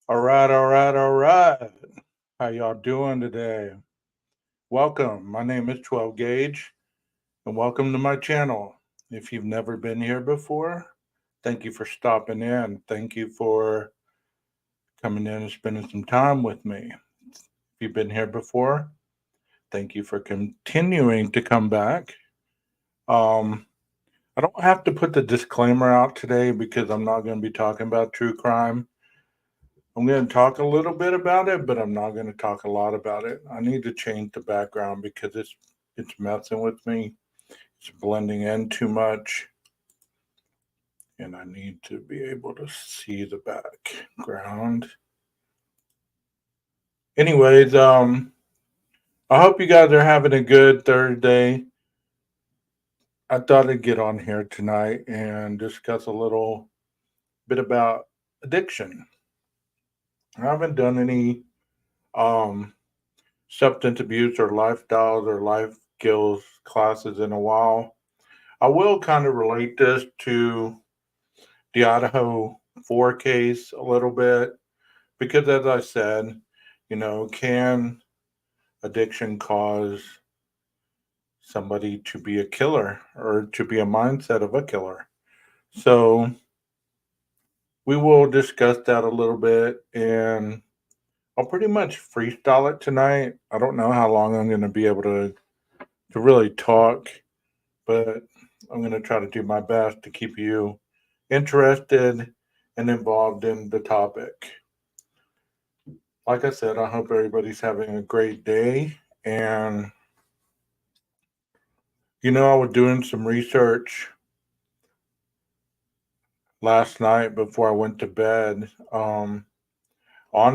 All right, all right, all right. How y'all doing today? Welcome. My name is 12 Gauge, and welcome to my channel. If you've never been here before, thank you for stopping in. Thank you for coming in and spending some time with me. If you've been here before, thank you for continuing to come back. Um, I don't have to put the disclaimer out today because I'm not going to be talking about true crime. I'm going to talk a little bit about it, but I'm not going to talk a lot about it. I need to change the background because it's messing with me. It's blending in too much, and I need to be able to see the background. Anyways, I hope you guys are having a good Thursday. I thought I'd get on here tonight and discuss a little bit about addiction. I haven't done any um substance abuse or lifestyles or life skills classes in a while. I will kind of relate this to the Idaho 4 case a little bit because, as I said, can addiction cause somebody to be a killer or to be a mindset of a killer? So, we will discuss that a little bit and I'll pretty much freestyle it tonight. I don't know how long I'm going to be able to really talk, but I'm going to try to do my best to keep you interested and involved in the topic. Like I said, I hope everybody's having a great day. And, I was doing some research last night before I went to bed on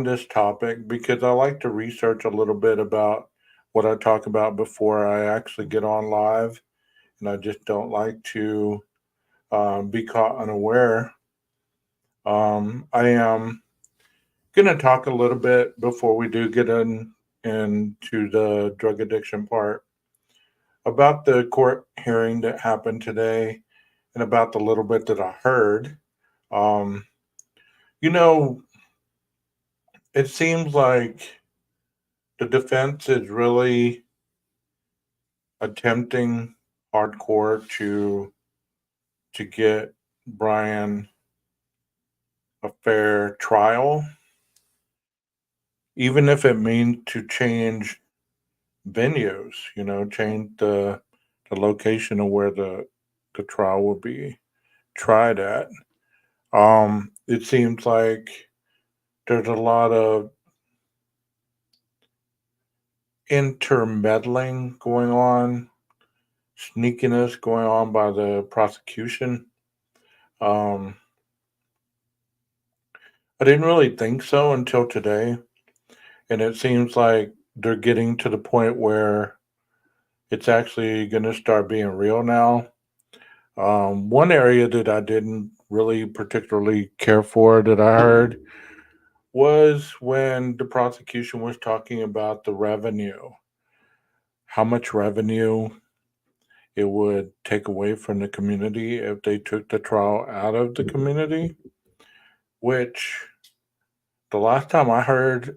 this topic because I like to research a little bit about what I talk about before I actually get on live. And I just don't like to be caught unaware. I am going to talk a little bit before we do get into the drug addiction part about the court hearing that happened today and about the little bit that I heard. Um, you know, it seems like the defense is really attempting hardcore to get Brian a fair trial, even if it means to change venues, change the location of where the trial will be tried at. It seems like there's a lot of intermeddling going on, sneakiness going on by the prosecution. Um, I didn't really think so until today, and it seems like they're getting to the point where it's actually going to start being real now. One area that I didn't really particularly care for that I heard was when the prosecution was talking about the revenue, how much revenue it would take away from the community if they took the trial out of the community, which the last time I heard,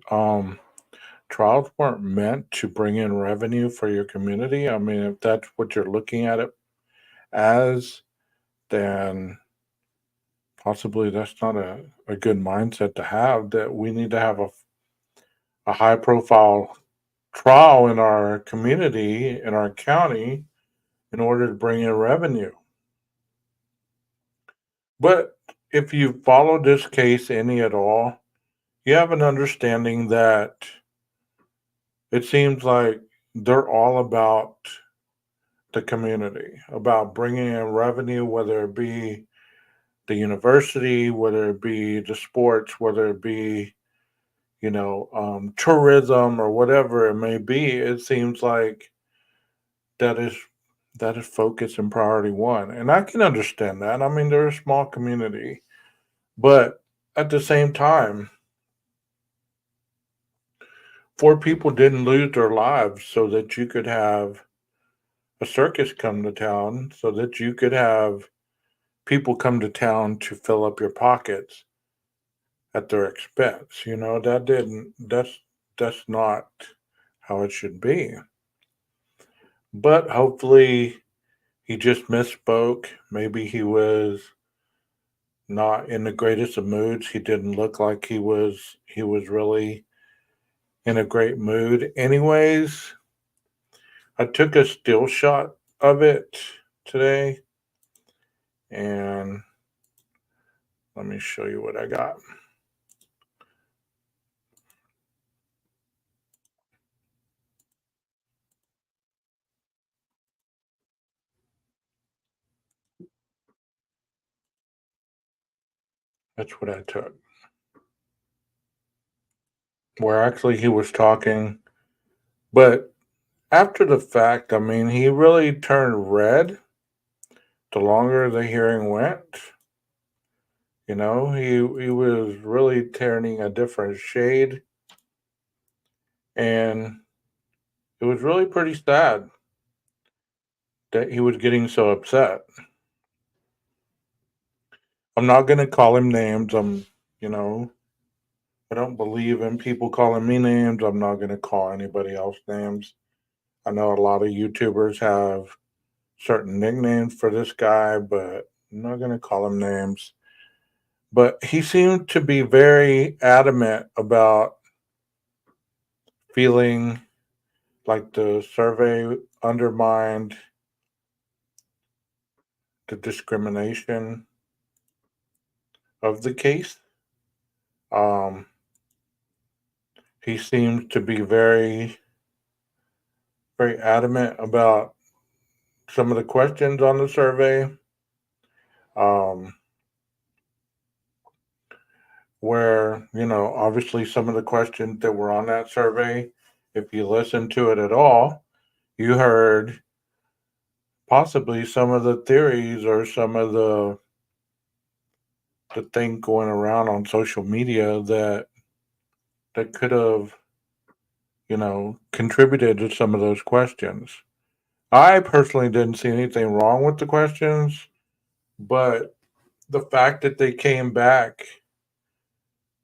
trials weren't meant to bring in revenue for your community. I mean, if that's what you're looking at it as, then possibly that's not a good mindset to have. That we need to have a high profile trial in our community, in our county, in order to bring in revenue. But if you follow this case any at all, you have an understanding that it seems like they're all about the community, about bringing in revenue, whether it be the university, whether it be the sports, whether it be, tourism or whatever it may be. It seems like that is that is focus and priority one. And I can understand that. I mean, they're a small community, but at the same time, four people didn't lose their lives so that you could have a circus come to town, so that you could have people come to town to fill up your pockets. at their expense. That's not how it should be. But hopefully he just misspoke. Maybe he was not in the greatest of moods. He didn't look like he was really in a great mood. Anyways, I took a still shot of it today, and let me show you what I got. That's what I took. Where actually he was talking, but after the fact, I mean, he really turned red the longer the hearing went. He was really turning a different shade, and it was really pretty sad that he was getting so upset. I'm not going to call him names. You know, I don't believe in people calling me names. I'm not going to call anybody else names. I know a lot of YouTubers have certain nicknames for this guy, but I'm not going to call him names. But he seemed to be very adamant about feeling like the survey undermined the discrimination of the case. Um, he seems to be very, very adamant about some of the questions on the survey, um, where, obviously some of the questions that were on that survey, if you listened to it at all, you heard possibly some of the theories or some of the thing going around on social media that could have, contributed to some of those questions. I personally didn't see anything wrong with the questions, but the fact that they came back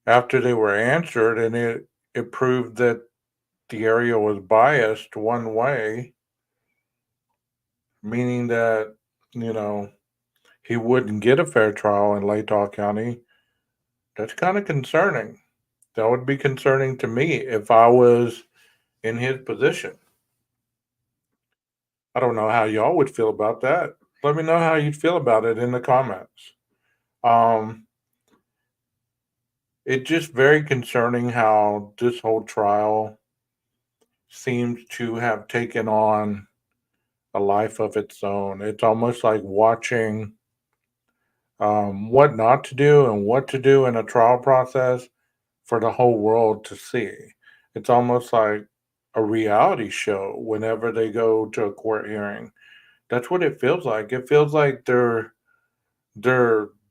after they were answered and it proved that the area was biased one way, meaning that, you know, he wouldn't get a fair trial in Latah County, that's kind of concerning. That would be concerning to me if I was in his position. I don't know how y'all would feel about that. Let me know how you'd feel about it in the comments. Um, it's just very concerning how this whole trial seems to have taken on a life of its own. It's almost like watching what not to do and what to do in a trial process for the whole world to see. It's almost like a reality show whenever they go to a court hearing. That's what it feels like. It feels like they're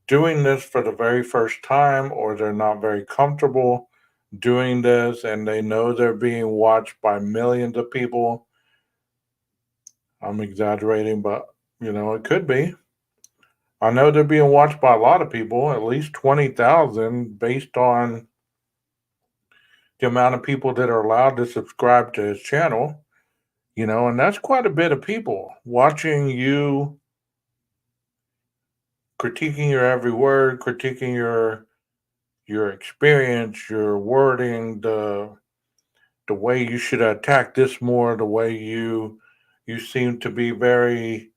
doing this for the very first time, or they're not very comfortable doing this and they know they're being watched by millions of people. I'm exaggerating, but it could be. I know they're being watched by a lot of people, at least 20,000, based on the amount of people that are allowed to subscribe to his channel, and that's quite a bit of people watching you, critiquing your every word, critiquing your experience, your wording, the way you should attack this more, the way you seem to be very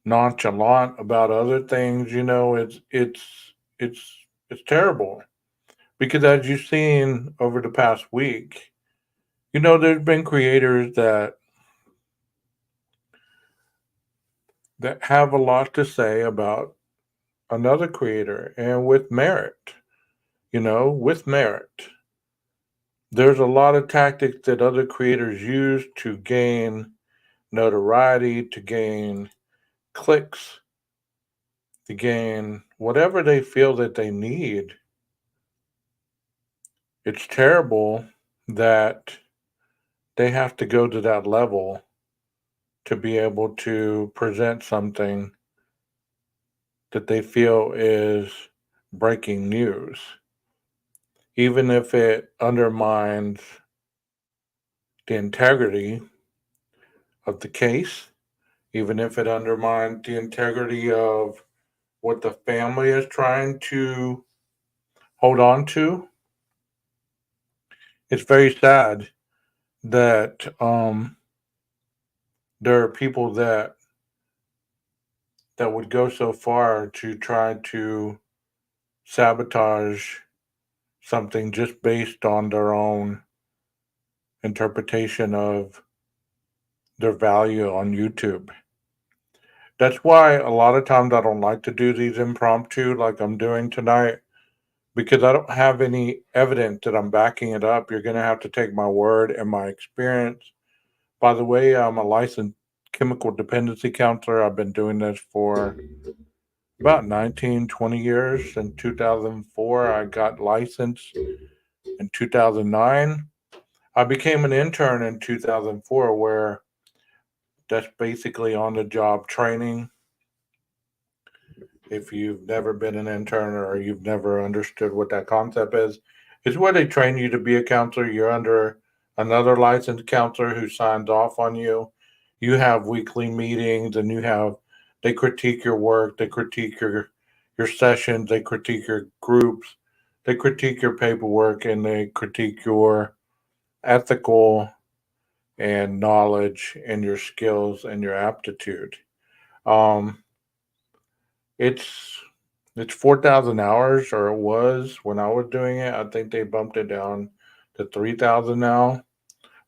nonchalant about other things. It's terrible because as you've seen over the past week, there's been creators that have a lot to say about another creator and with merit. With merit. There's a lot of tactics that other creators use to gain notoriety, to gain clicks, to gain whatever they feel that they need. It's terrible that they have to go to that level to be able to present something that they feel is breaking news, even if it undermines the integrity of the case, even if it undermines the integrity of what the family is trying to hold on to. It's very sad that there are people that would go so far to try to sabotage something just based on their own interpretation of their value on YouTube. That's why a lot of times I don't like to do these impromptu like I'm doing tonight because I don't have any evidence that I'm backing it up. You're going to have to take my word and my experience. By the way, I'm a licensed chemical dependency counselor. I've been doing this for about 19, 20 years. In 2004, I got licensed. In 2009, I became an intern in 2004, where that's basically on the job training. If you've never been an intern or you've never understood what that concept is, it's where they train you to be a counselor. You're under another licensed counselor who signs off on you. You have weekly meetings and they critique your work, they critique your sessions, they critique your groups, they critique your paperwork, and they critique your ethical and knowledge and your skills and your aptitude. Um, it's it's 4,000 hours, or it was when I was doing it. I think they bumped it down to 3,000 now,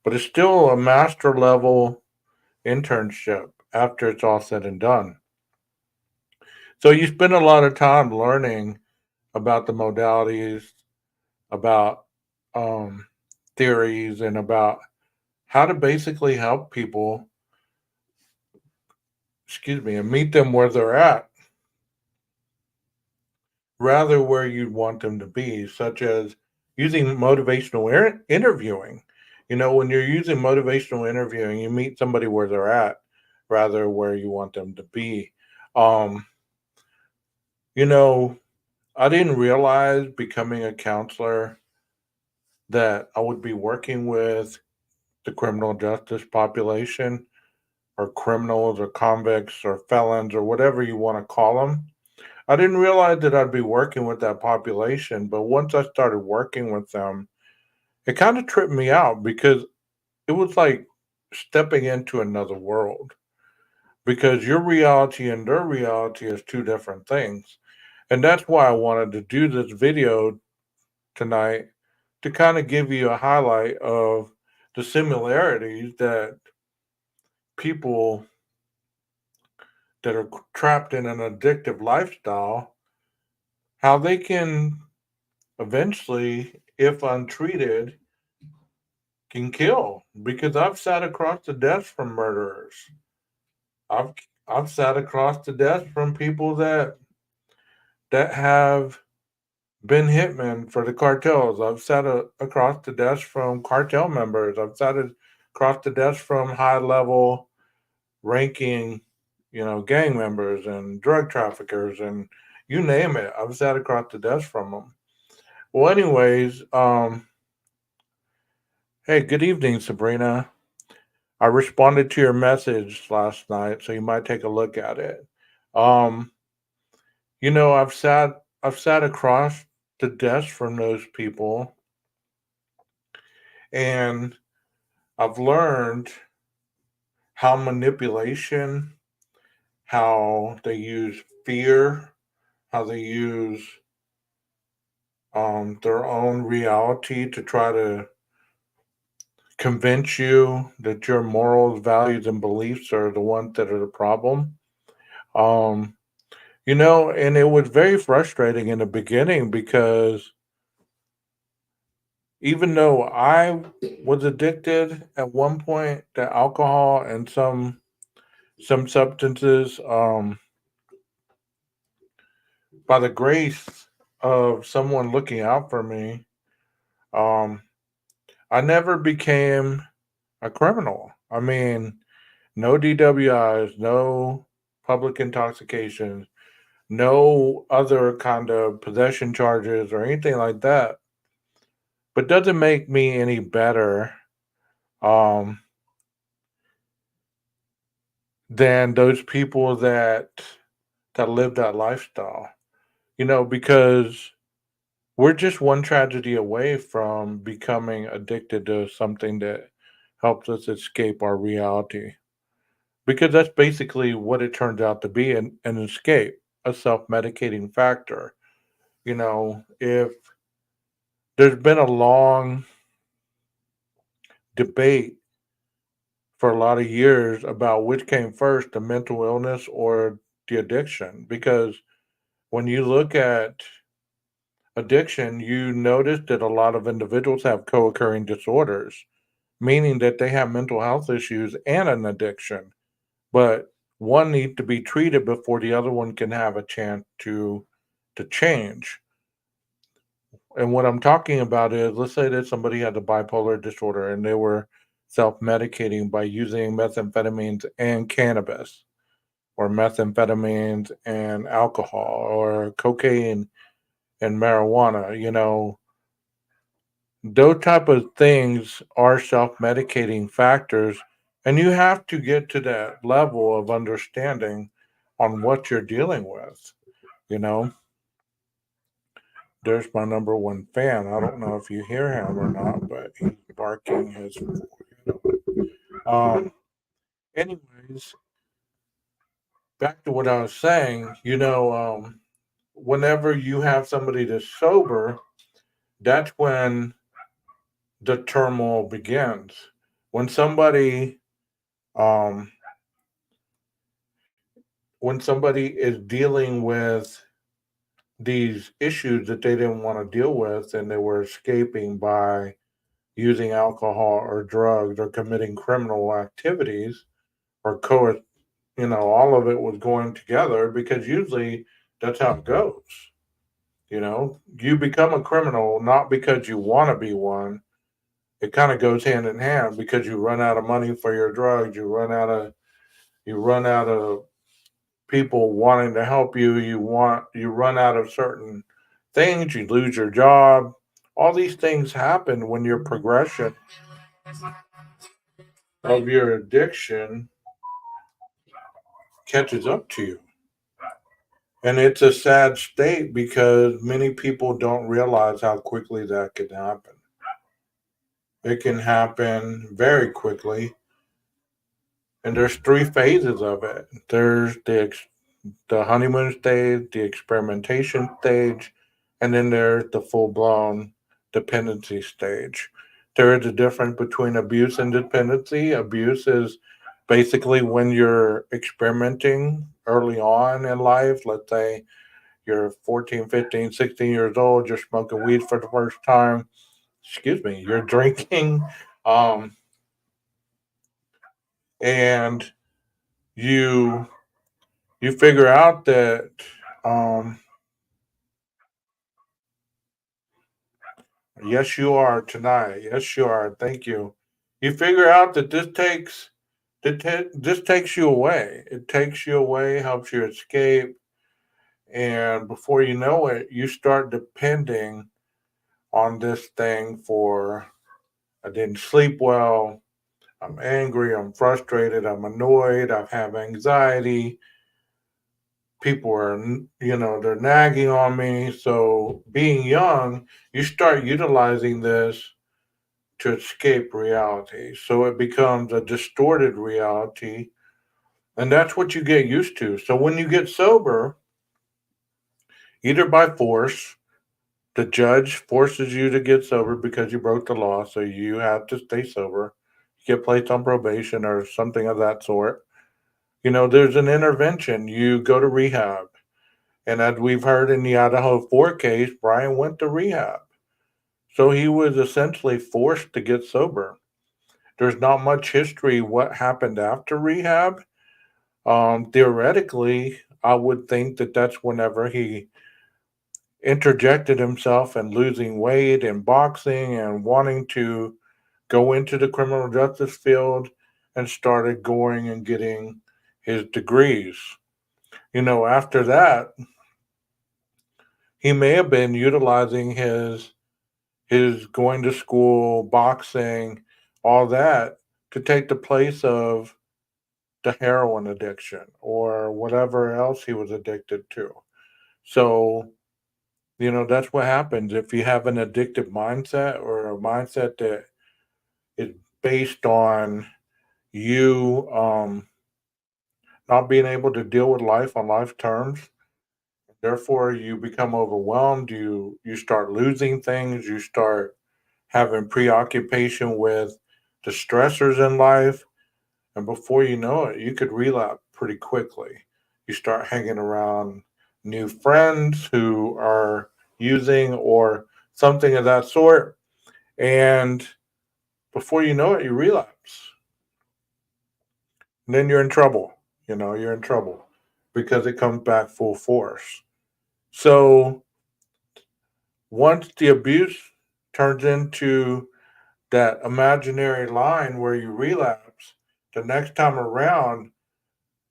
but it's still a master level internship after it's all said and done. So you spend a lot of time learning about the modalities, about um, theories, and about how to basically help people, excuse me, and meet them where they're at, rather where you'd want them to be, such as using motivational interviewing. You know, when you're using motivational interviewing, you meet somebody where they're at, rather where you want them to be. Um, you know, I didn't realize becoming a counselor that I would be working with the criminal justice population, or criminals or convicts or felons or whatever you want to call them. I didn't realize that I'd be working with that population, but once I started working with them, it kind of tripped me out because it was like stepping into another world, because your reality and their reality is two different things. And that's why I wanted to do this video tonight, to kind of give you a highlight of the similarities that people that are trapped in an addictive lifestyle, how they can eventually, if untreated, can kill. Because I've sat across the desk from murderers. I've I've sat across the desk from people that have been hitmen for the cartels. I've sat across the desk from cartel members. I've sat across the desk from high level ranking, gang members and drug traffickers and you name it. I've sat across the desk from them. Well, anyways, hey, good evening, Sabrina. I responded to your message last night, so you might take a look at it. Um, I've sat across the desk from those people, and I've learned how manipulation, how they use fear, how they use their own reality to try to convince you that your morals, values, and beliefs are the ones that are the problem. Um, and it was very frustrating in the beginning because even though I was addicted at one point to alcohol and some substances, by the grace of someone looking out for me, um, I never became a criminal. I mean, no DWIs, no public intoxication, no other kind of possession charges or anything like that, but doesn't make me any better um, than those people that live that lifestyle. Because we're just one tragedy away from becoming addicted to something that helps us escape our reality. Because that's basically what it turns out to be, an escape, a self-medicating factor. If there's been a long debate for a lot of years about which came first, the mental illness or the addiction. Because when you look at addiction, you notice that a lot of individuals have co occurring disorders, meaning that they have mental health issues and an addiction. But one needs to be treated before the other one can have a chance to change. And what I'm talking about is, let's say that somebody had a bipolar disorder and they were self medicating by using methamphetamines and cannabis, or methamphetamines and alcohol, or cocaine and marijuana. Those type of things are self medicating factors, and you have to get to that level of understanding on what you're dealing with. You know, there's my number one fan. I don't know if you hear him or not, but he's barking his. Um. Anyways, back to what I was saying. Whenever you have somebody that's sober, that's when the turmoil begins. When somebody, um, when somebody is dealing with these issues that they didn't want to deal with, and they were escaping by using alcohol or drugs or committing criminal activities, or all of it was going together, because usually that's how it goes. You become a criminal not because you want to be one. It kind of goes hand in hand, because you run out of money for your drugs, you run out of people wanting to help you, you run out of certain things, you lose your job. All these things happen when your progression of your addiction catches up to you. And it's a sad state, because many people don't realize how quickly that can happen. It can happen very quickly, and there's three phases of it. There's the honeymoon stage, the experimentation stage, and then there's the full blown dependency stage. There is a difference between abuse and dependency. Abuse is basically when you're experimenting early on in life. Let's say you're 14, 15, 16 years old, you're smoking weed for the first time. Excuse me, you're drinking, um, and you you figure out that, um, yes, you are tonight. Yes, you are. Thank you. You figure out that this takes you away. It takes you away, helps you escape, and before you know it, you start depending on this thing for. I didn't sleep well. I'm angry. I'm frustrated. I'm annoyed. I have anxiety. People are, they're nagging on me. So, being young, you start utilizing this to escape reality. So it becomes a distorted reality, and that's what you get used to. So when you get sober, either by force, the judge forces you to get sober because you broke the law, so you have to stay sober, you get placed on probation or something of that sort. There's an intervention. You go to rehab. And as we've heard in the Idaho 4 case, Brian went to rehab. So he was essentially forced to get sober. There's not much history what happened after rehab. Theoretically, I would think that that's whenever he interjected himself and losing weight and boxing and wanting to go into the criminal justice field, and started going and getting his degrees. After that, He may have been utilizing his going to school, boxing, all that to take the place of the heroin addiction or whatever else he was addicted to. So, that's what happens if you have an addictive mindset or a mindset that is based on you not being able to deal with life on life terms. Therefore, you become overwhelmed. You start losing things. You start having preoccupation with the stressors in life, and before you know it, you could relapse pretty quickly. You start hanging around new friends who are using or something of that sort, and before you know it, you relapse. And then you're in trouble. You're in trouble because it comes back full force. So once the abuse turns into that imaginary line where you relapse, the next time around,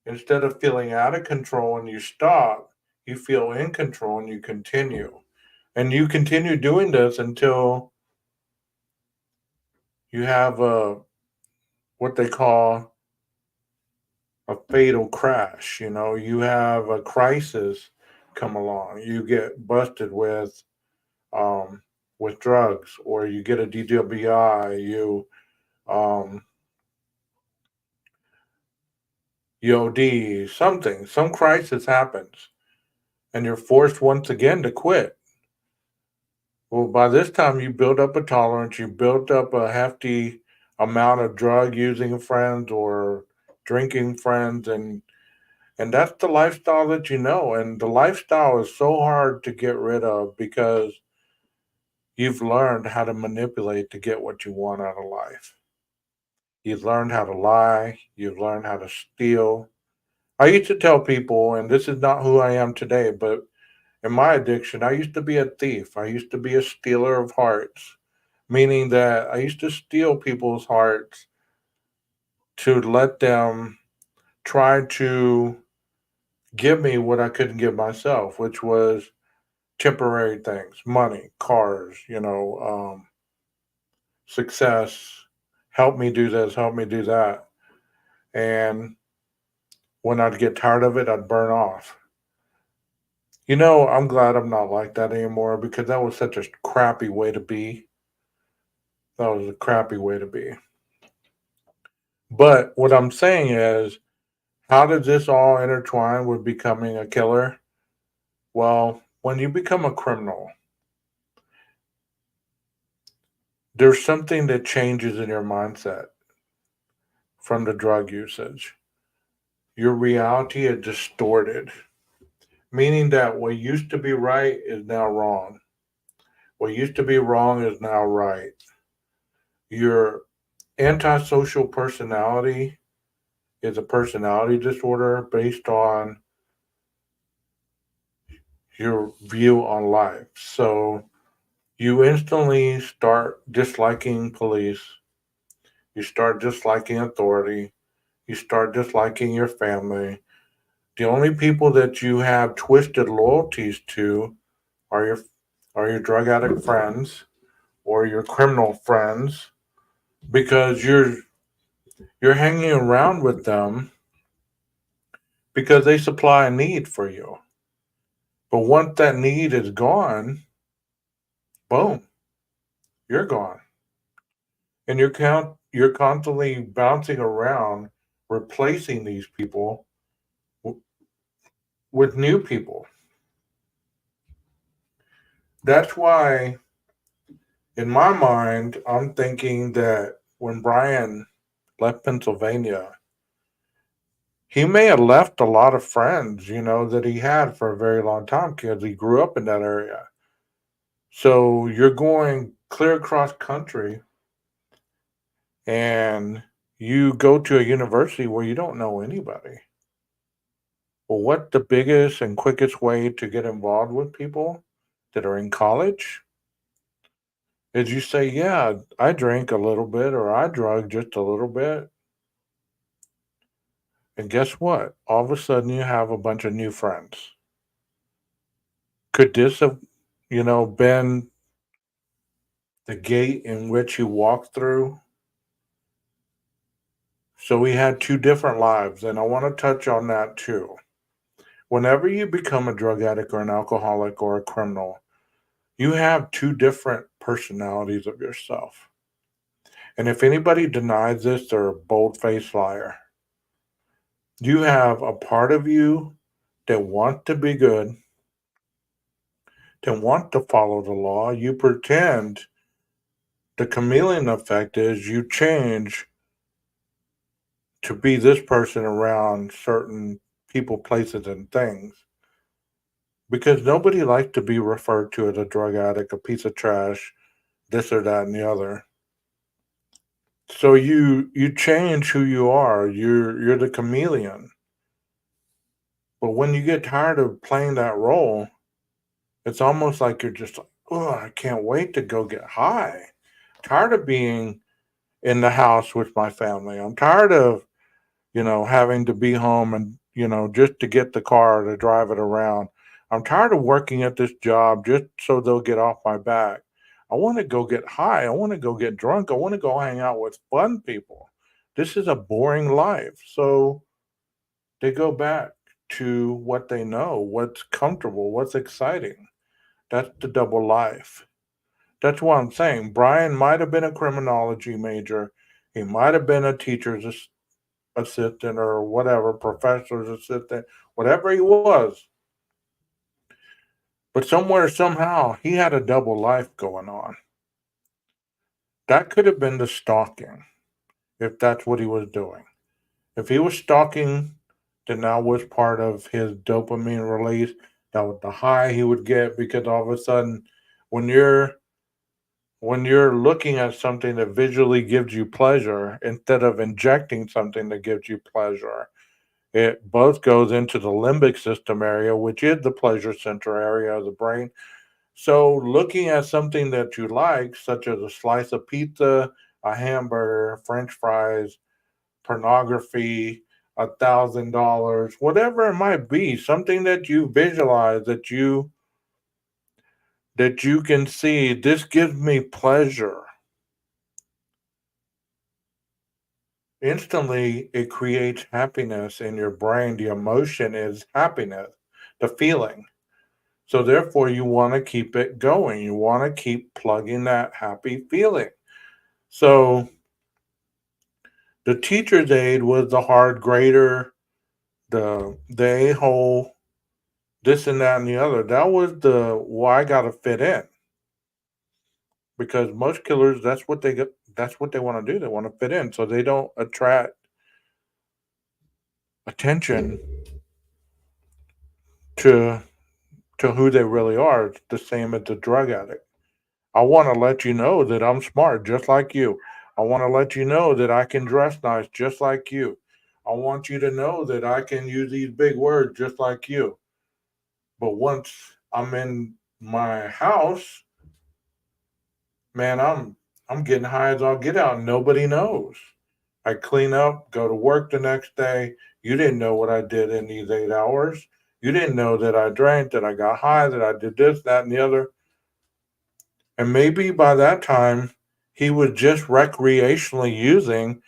instead of feeling out of control and you stop, you feel in control and you continue. And you continue doing this until you have what they call a fatal crash. You have a crisis come along. You get busted um, with drugs, or you get a DWI. Um, EOD, something, some crisis happens, and you're forced once again to quit. Well, by this time, you build up a tolerance, you built up a hefty amount of drug using friends or drinking friends, and that's the lifestyle that you know. And the lifestyle is so hard to get rid of because you've learned how to manipulate to get what you want out of life. You've learned how to lie, you've learned how to steal. I used to tell people, and this is not who I am today, but in my addiction, I used to be a thief. I used to be a stealer of hearts, meaning that I used to steal people's hearts to let them try to give me what I couldn't give myself, which was temporary things, money, cars, success, help me do this, help me do that. And when I'd get tired of it, I'd burn off. I'm glad I'm not like that anymore because that was such a crappy way to be. That was a crappy way to be. But what I'm saying is, how does this all intertwine with becoming a killer? Well, when you become a criminal, there's something that changes in your mindset from the drug usage. Your reality is distorted, meaning that what used to be right is now wrong. What used to be wrong is now right. Your antisocial personality is a personality disorder based on your view on life. So you instantly start disliking police, you start disliking authority, you start disliking your family. The only people that you have twisted loyalties to are your drug addict friends or your criminal friends because you're hanging around with them because they supply a need for you. But once that need is gone, boom, you're gone. And you're constantly bouncing around replacing these people w- with new people. That's why in my mind I'm thinking that when Brian left Pennsylvania, he may have left a lot of friends, that he had for a very long time because he grew up in that area. So you're going clear across country and you go to a university where you don't know anybody. Well, what's the biggest and quickest way to get involved with people that are in college? Is you say, yeah, I drank a little bit or I drug just a little bit. And guess what? All of a sudden you have a bunch of new friends Could this have, been the gate in which you walked through? So we had two different lives, and I want to touch on that too. Whenever you become a drug addict or an alcoholic or a criminal, you have two different personalities of yourself. And if anybody denies this, they're a bold faced liar. You have a part of you that want to be good, that want to follow the law. You pretend. The chameleon effect is you change to be this person around certain people, places, and things because nobody likes to be referred to as a drug addict, a piece of trash, this or that and the other. So you change who you are. You're the chameleon. But when you get tired of playing that role, it's almost like you're just like, oh, I can't wait to go get high. Tired of being in the house with my family. I'm tired of, having to be home and, just to get the car to drive it around. I'm tired of working at this job just so they'll get off my back. I want to go get high. I want to go get drunk. I want to go hang out with fun people. This is a boring life. So they go back to what they know, what's comfortable, what's exciting. That's the double life. That's what I'm saying. Brian might have been a criminology major. He might have been a teacher's assistant or whatever, professor's assistant, whatever he was. But somewhere, somehow, he had a double life going on. That could have been the stalking, if that's what he was doing. If he was stalking, then that was part of his dopamine release. That was the high he would get because all of a sudden, when you're looking at something that visually gives you pleasure instead of injecting something that gives you pleasure, it both goes into the limbic system area, which is the pleasure center area of the brain. So, looking at something that you like, such as a slice of pizza, a hamburger, French fries, pornography, $1,000, whatever it might be, something that you visualize that you can see, this gives me pleasure. Instantly, it creates happiness in your brain. The emotion is happiness, the feeling. So therefore, you want to keep it going. You want to keep plugging that happy feeling. So the teacher's aide was the hard grader, the a hole, this and that and the other. That was the why I got to fit in because most killers that's what they get. That's what they want to do. They want to fit in, so they don't attract attention to who they really are. It's the same as the drug addict. I want to let you know that I'm smart, just like you. I want to let you know that I can dress nice, just like you. I want you to know that I can use these big words, just like you. But once I'm in my house, man, I'm getting high as I'll get out. Nobody knows. I clean up, go to work the next day. You didn't know what I did in these 8 hours. You didn't know that I drank, that I got high, that I did this, that, and the other. And maybe by that time, he was just recreationally using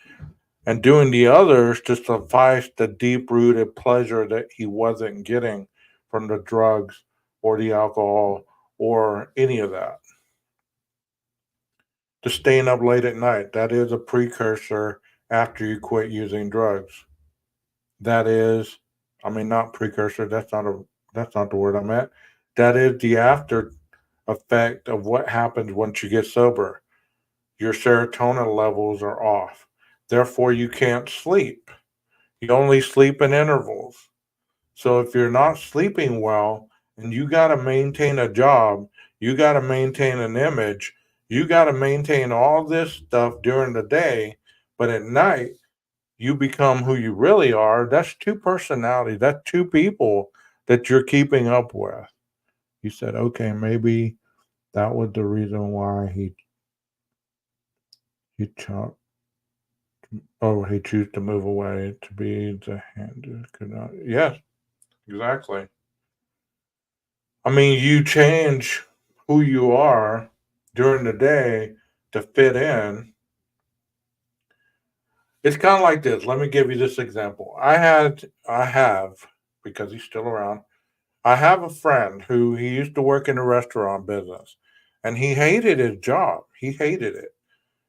and doing the others to suffice the deep rooted pleasure that he wasn't getting from the drugs or the alcohol or any of that. The staying up late at night, that is a precursor after you quit using drugs. That is, I mean, not precursor, that's not the word I meant. That is the after effect of what happens once you get sober. Your serotonin levels are off. Therefore, you can't sleep. You only sleep in intervals. So, if you're not sleeping well and you got to maintain a job, you got to maintain an image, you got to maintain all this stuff during the day, but at night, you become who you really are. That's two personalities, that's two people that you're keeping up with. You said, okay, maybe that was the reason why he chopped. Oh, he chose to move away to be the hand could not. Yes, exactly. I mean, you change who you are during the day to fit in. It's kind of like this. Let me give you this example. I have, because he's still around, I have a friend who he used to work in the restaurant business and he hated his job. He hated it.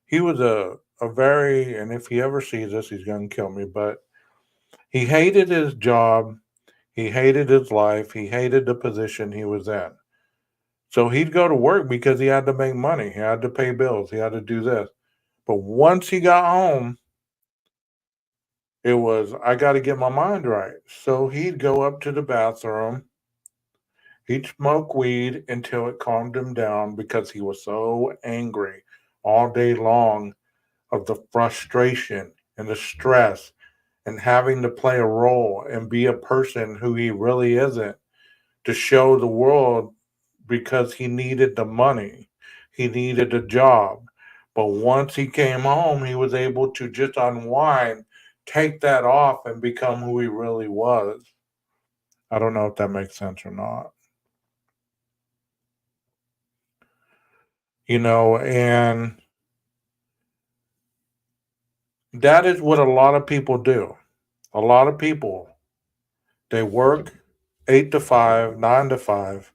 He was a very, and if he ever sees this, he's going to kill me, but he hated his job. He hated his life. He hated the position he was in. So he'd go to work because he had to make money. He had to pay bills. He had to do this. But once he got home, it was, I got to get my mind right. So he'd go up to the bathroom. He'd smoke weed until it calmed him down because he was so angry all day long of the frustration and the stress and having to play a role and be a person who he really isn't to show the world because he needed the money. He needed a job. But once he came home, he was able to just unwind, take that off, and become who he really was. I don't know if that makes sense or not. And that is what a lot of people do. A lot of people, they work 8 to 5, 9 to 5.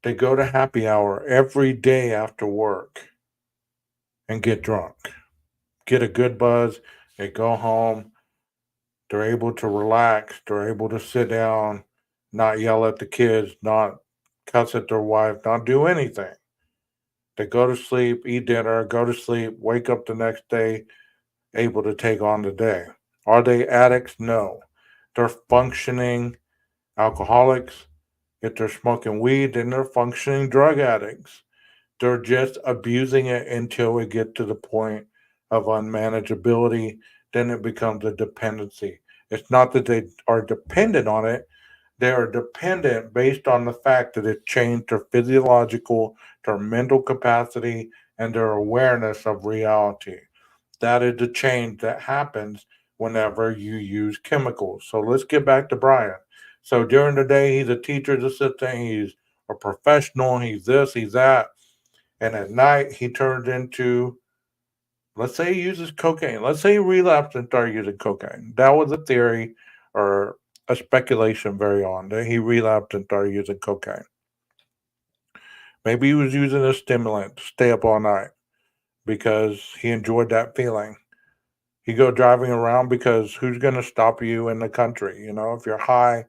They go to happy hour every day after work and get drunk, get a good buzz. They go home. They're able to relax. They're able to sit down, not yell at the kids, not cuss at their wife, not do anything. They go to sleep, eat dinner, go to sleep, wake up the next day, able to take on the day. Are they addicts? No. They're functioning alcoholics. If they're smoking weed, then they're functioning drug addicts. They're just abusing it until we get to the point of unmanageability. Then it becomes a dependency. It's not that they are dependent on it, they are dependent based on the fact that it changed their physiological, their mental capacity, and their awareness of reality. That is the change that happens whenever you use chemicals. So let's get back to Brian. So during the day, he's a teacher's assistant, he's a professional, he's this, he's that. And at night, he turns into, let's say he uses cocaine. Let's say he relapsed and started using cocaine. That was a theory or a speculation very on that he relapsed and started using cocaine. Maybe he was using a stimulant to stay up all night because he enjoyed that feeling. You go driving around because who's going to stop you in the country? If you're high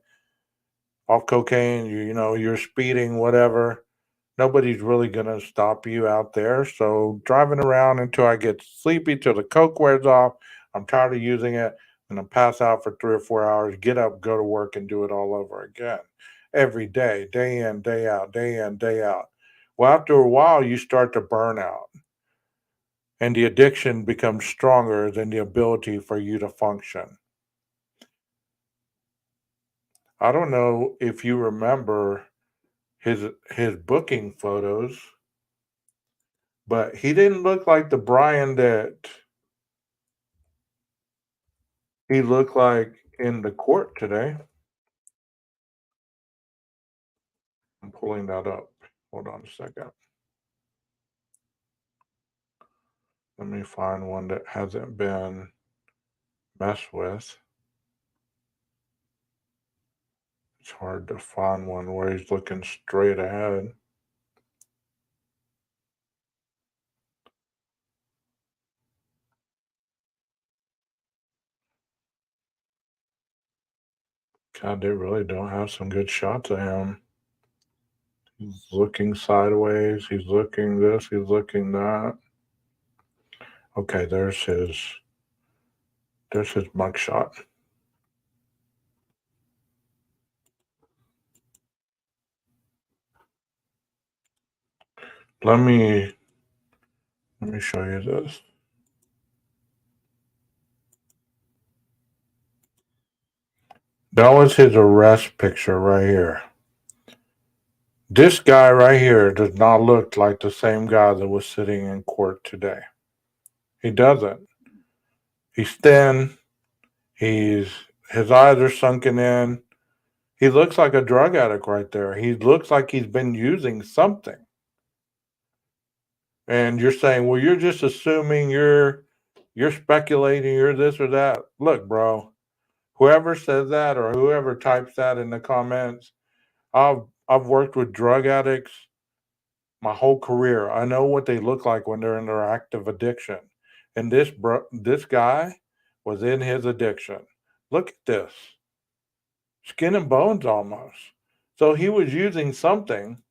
off cocaine, you're speeding, whatever. Nobody's really going to stop you out there. So driving around until I get sleepy, till the coke wears off. I'm tired of using it, and I'm pass out for 3 or 4 hours. Get up, go to work, and do it all over again, every day in, day out, day in, day out. Well, after a while, you start to burn out, and the addiction becomes stronger than the ability for you to function. I don't know if you remember his booking photos, but he didn't look like the Brian that he looked like in the court today. I'm pulling that up. Hold on a second. Let me find one that hasn't been messed with. It's hard to find one where he's looking straight ahead. God, they really don't have some good shots of him. He's looking sideways. He's looking this. He's looking that. Okay, there's his mugshot. Let me let me show you this. That was his arrest picture right here. This guy right here does not look like the same guy that was sitting in court today. He doesn't. He's thin. He's his eyes are sunken in. He looks like a drug addict right there. He looks like he's been using something. And you're saying, well, you're just assuming you're speculating, you're this or that. Look, bro, whoever says that or whoever types that in the comments, I've worked with drug addicts my whole career. I know what they look like when they're in their active addiction. And this guy was in his addiction. Look at this. Skin and bones almost. So he was using something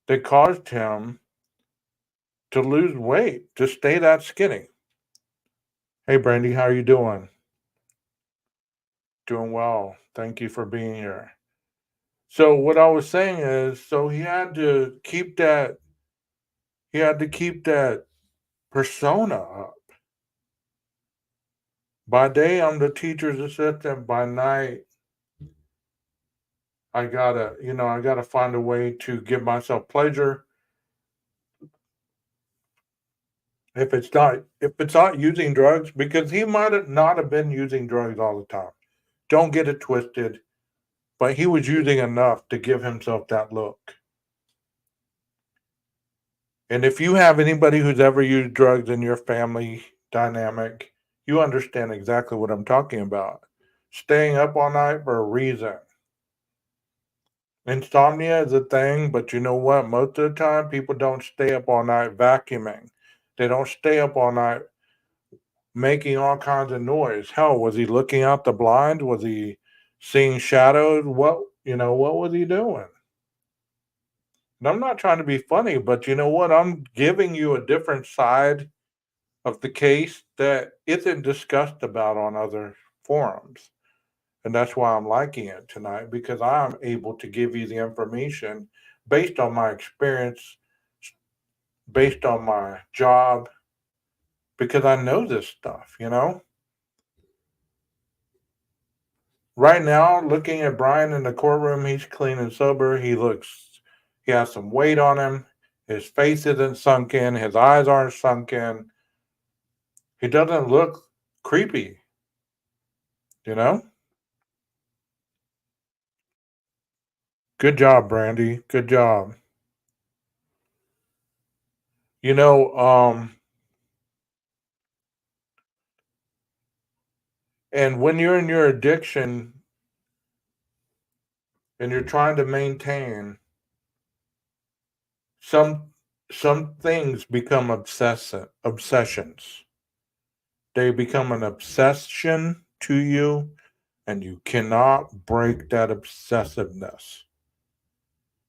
that caused him to lose weight, to stay that skinny. Hey Brandy, how are you doing? Doing well. Thank you for being here. So what I was saying is, so he had to keep that persona up. By day, I'm the teacher's assistant. By night, I gotta find a way to give myself pleasure. If it's not using drugs, because he might have not have been using drugs all the time. Don't get it twisted, but he was using enough to give himself that look. And if you have anybody who's ever used drugs in your family dynamic, you understand exactly what I'm talking about. Staying up all night for a reason. Insomnia is a thing, but you know what? Most of the time, people don't stay up all night vacuuming. They don't stay up all night making all kinds of noise. Hell, was he looking out the blind? Was he seeing shadows? What was he doing? And I'm not trying to be funny, but you know what? I'm giving you a different side of the case that isn't discussed about on other forums. And that's why I'm liking it tonight because I'm able to give you the information based on my experience, based on my job, because I know this stuff. Right now, looking at Brian in the courtroom, he's clean and sober. He has some weight on him. His face isn't sunk in. His eyes aren't sunk in. He doesn't look creepy, you know? Good job, Brandy. Good job. You know, and when you're in your addiction and you're trying to maintain some some things become obsessions. They become an obsession to you and you cannot break that obsessiveness.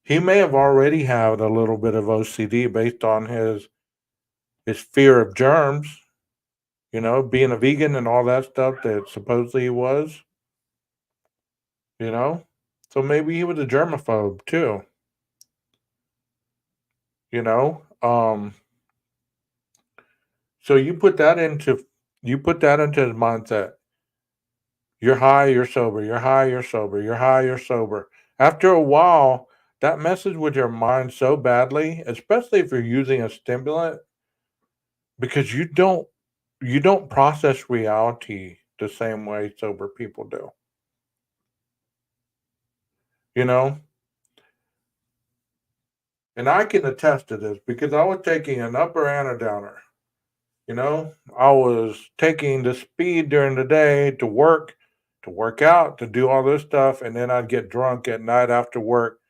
He may have already had a little bit of OCD based on his fear of germs, being a vegan and all that stuff that supposedly he was, you know. So maybe he was a germaphobe too, you know. So you put that into his mindset. You're high, you're sober, you're high, you're sober, you're high, you're sober. After a while, that messes with your mind so badly, especially if you're using a stimulant, because you don't process reality the same way sober people do. You know? And I can attest to this because I was taking an upper and a downer. I was taking the speed during the day to work out, to do all this stuff, and then I'd get drunk at night after work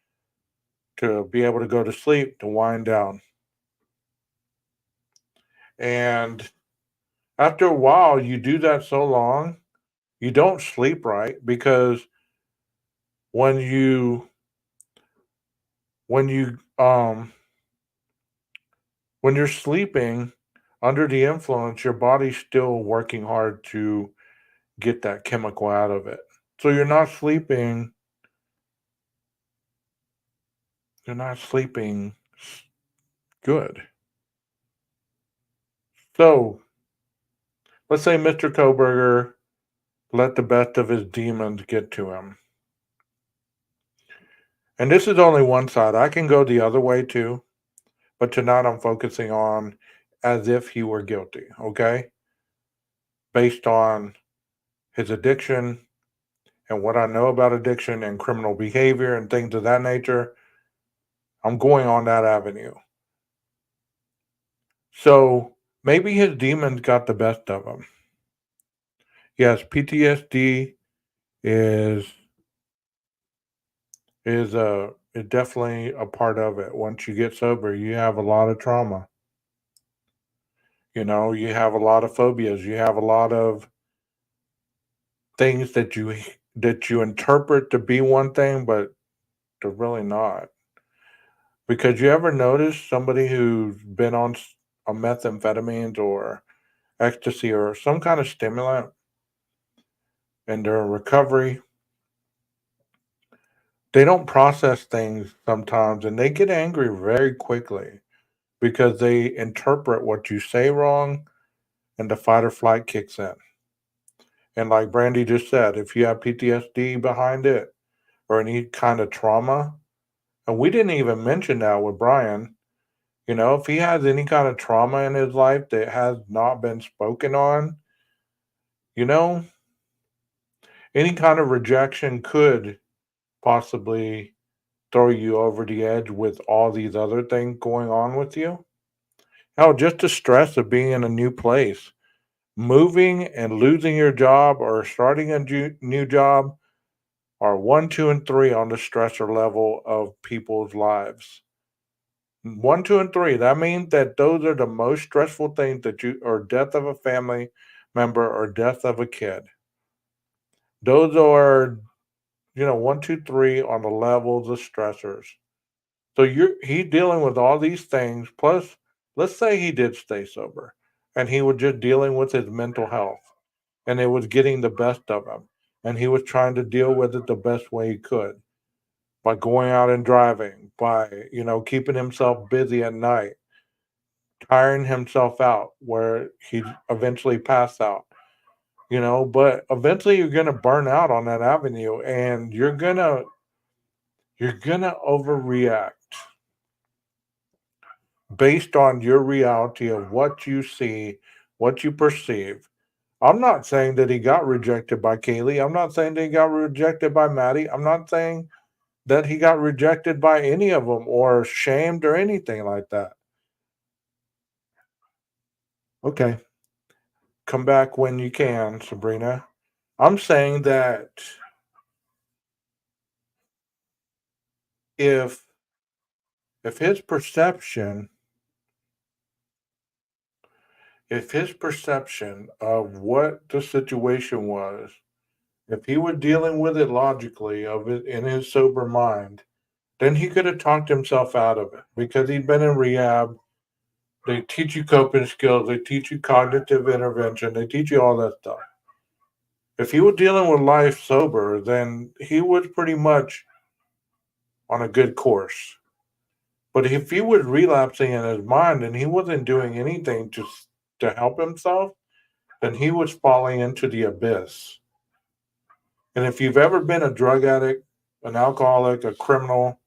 to be able to go to sleep, to wind down. And after a while, you do that so long, you don't sleep right because when you when you when you're sleeping under the influence, your body's still working hard to get that chemical out of it. So you're not sleeping good. So let's say Mr. Koberger let the best of his demons get to him. And this is only one side. I can go the other way too, but tonight I'm focusing on as if he were guilty, okay? Based on his addiction and what I know about addiction and criminal behavior and things of that nature, I'm going on that avenue. So maybe his demons got the best of him. Yes, PTSD is is definitely a part of it. Once you get sober, you have a lot of trauma. You know, you have a lot of phobias. You have a lot of things that you interpret to be one thing, but they're really not. Because you ever notice somebody who's been on methamphetamines or ecstasy or some kind of stimulant and they're in recovery, they don't process things sometimes and they get angry very quickly because they interpret what you say wrong and the fight or flight kicks in. And like Brandy just said, if you have PTSD behind it or any kind of trauma, and we didn't even mention that with Brian, you know, if he has any kind of trauma in his life that has not been spoken on, you know, any kind of rejection could possibly throw you over the edge with all these other things going on with you. Hell, just the stress of being in a new place, moving and losing your job or starting a new job are one, two, and three on the stressor level of people's lives. One, two, and three. That means that those are the most stressful things that or death of a family member or death of a kid. Those are, you know, one, two, three on the levels of stressors. So he's dealing with all these things. Plus, let's say he did stay sober and he was just dealing with his mental health and it was getting the best of him. And he was trying to deal with it the best way he could by going out and driving, by, you know, keeping himself busy at night, tiring himself out where he eventually passed out, you know, but eventually you're going to burn out on that avenue and you're going to overreact based on your reality of what you see, what you perceive. I'm not saying that he got rejected by Kaylee. I'm not saying that he got rejected by Maddie. I'm not saying that he got rejected by any of them or shamed or anything like that. Okay, come back when you can, Sabrina. I'm saying that if if his perception if his perception of what the situation was, if he was dealing with it logically of it in his sober mind, then he could have talked himself out of it because he'd been in rehab. They teach you coping skills, they teach you cognitive intervention, they teach you all that stuff. If he was dealing with life sober, then he was pretty much on a good course. But if he was relapsing in his mind and he wasn't doing anything to help himself, then he was falling into the abyss. And if you've ever been a drug addict, an alcoholic, a criminal,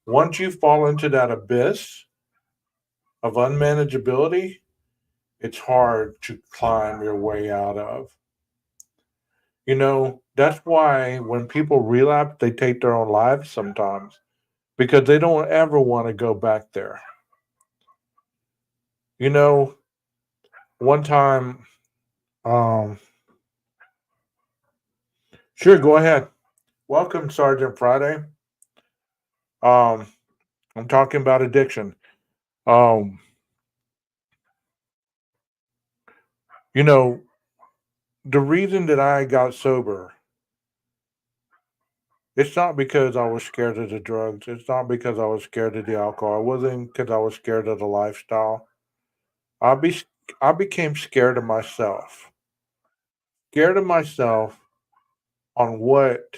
once you fall into that abyss of unmanageability, it's hard to climb your way out of. You know, that's why when people relapse, they take their own lives sometimes because they don't ever want to go back there. You know, one time, um, sure, go ahead. Welcome, Sergeant Friday. Um, I'm talking about addiction. Um, you know, the reason that I got sober, it's not because I was scared of the drugs. It's not because I was scared of the alcohol. It wasn't because I was scared of the lifestyle. I be I became scared of myself. Scared of myself on what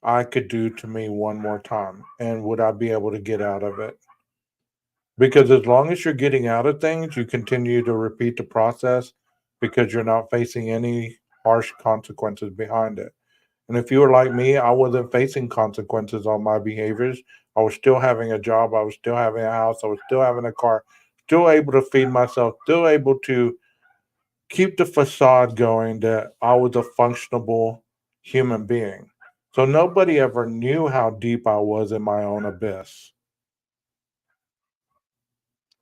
I could do to me one more time and would I be able to get out of it? Because as long as you're getting out of things, you continue to repeat the process because you're not facing any harsh consequences behind it. And if you were like me, I wasn't facing consequences on my behaviors. I was still having a job. I was still having a house. I was still having a car, still able to feed myself, still able to keep the facade going that I was a functionable human being. So nobody ever knew how deep I was in my own abyss,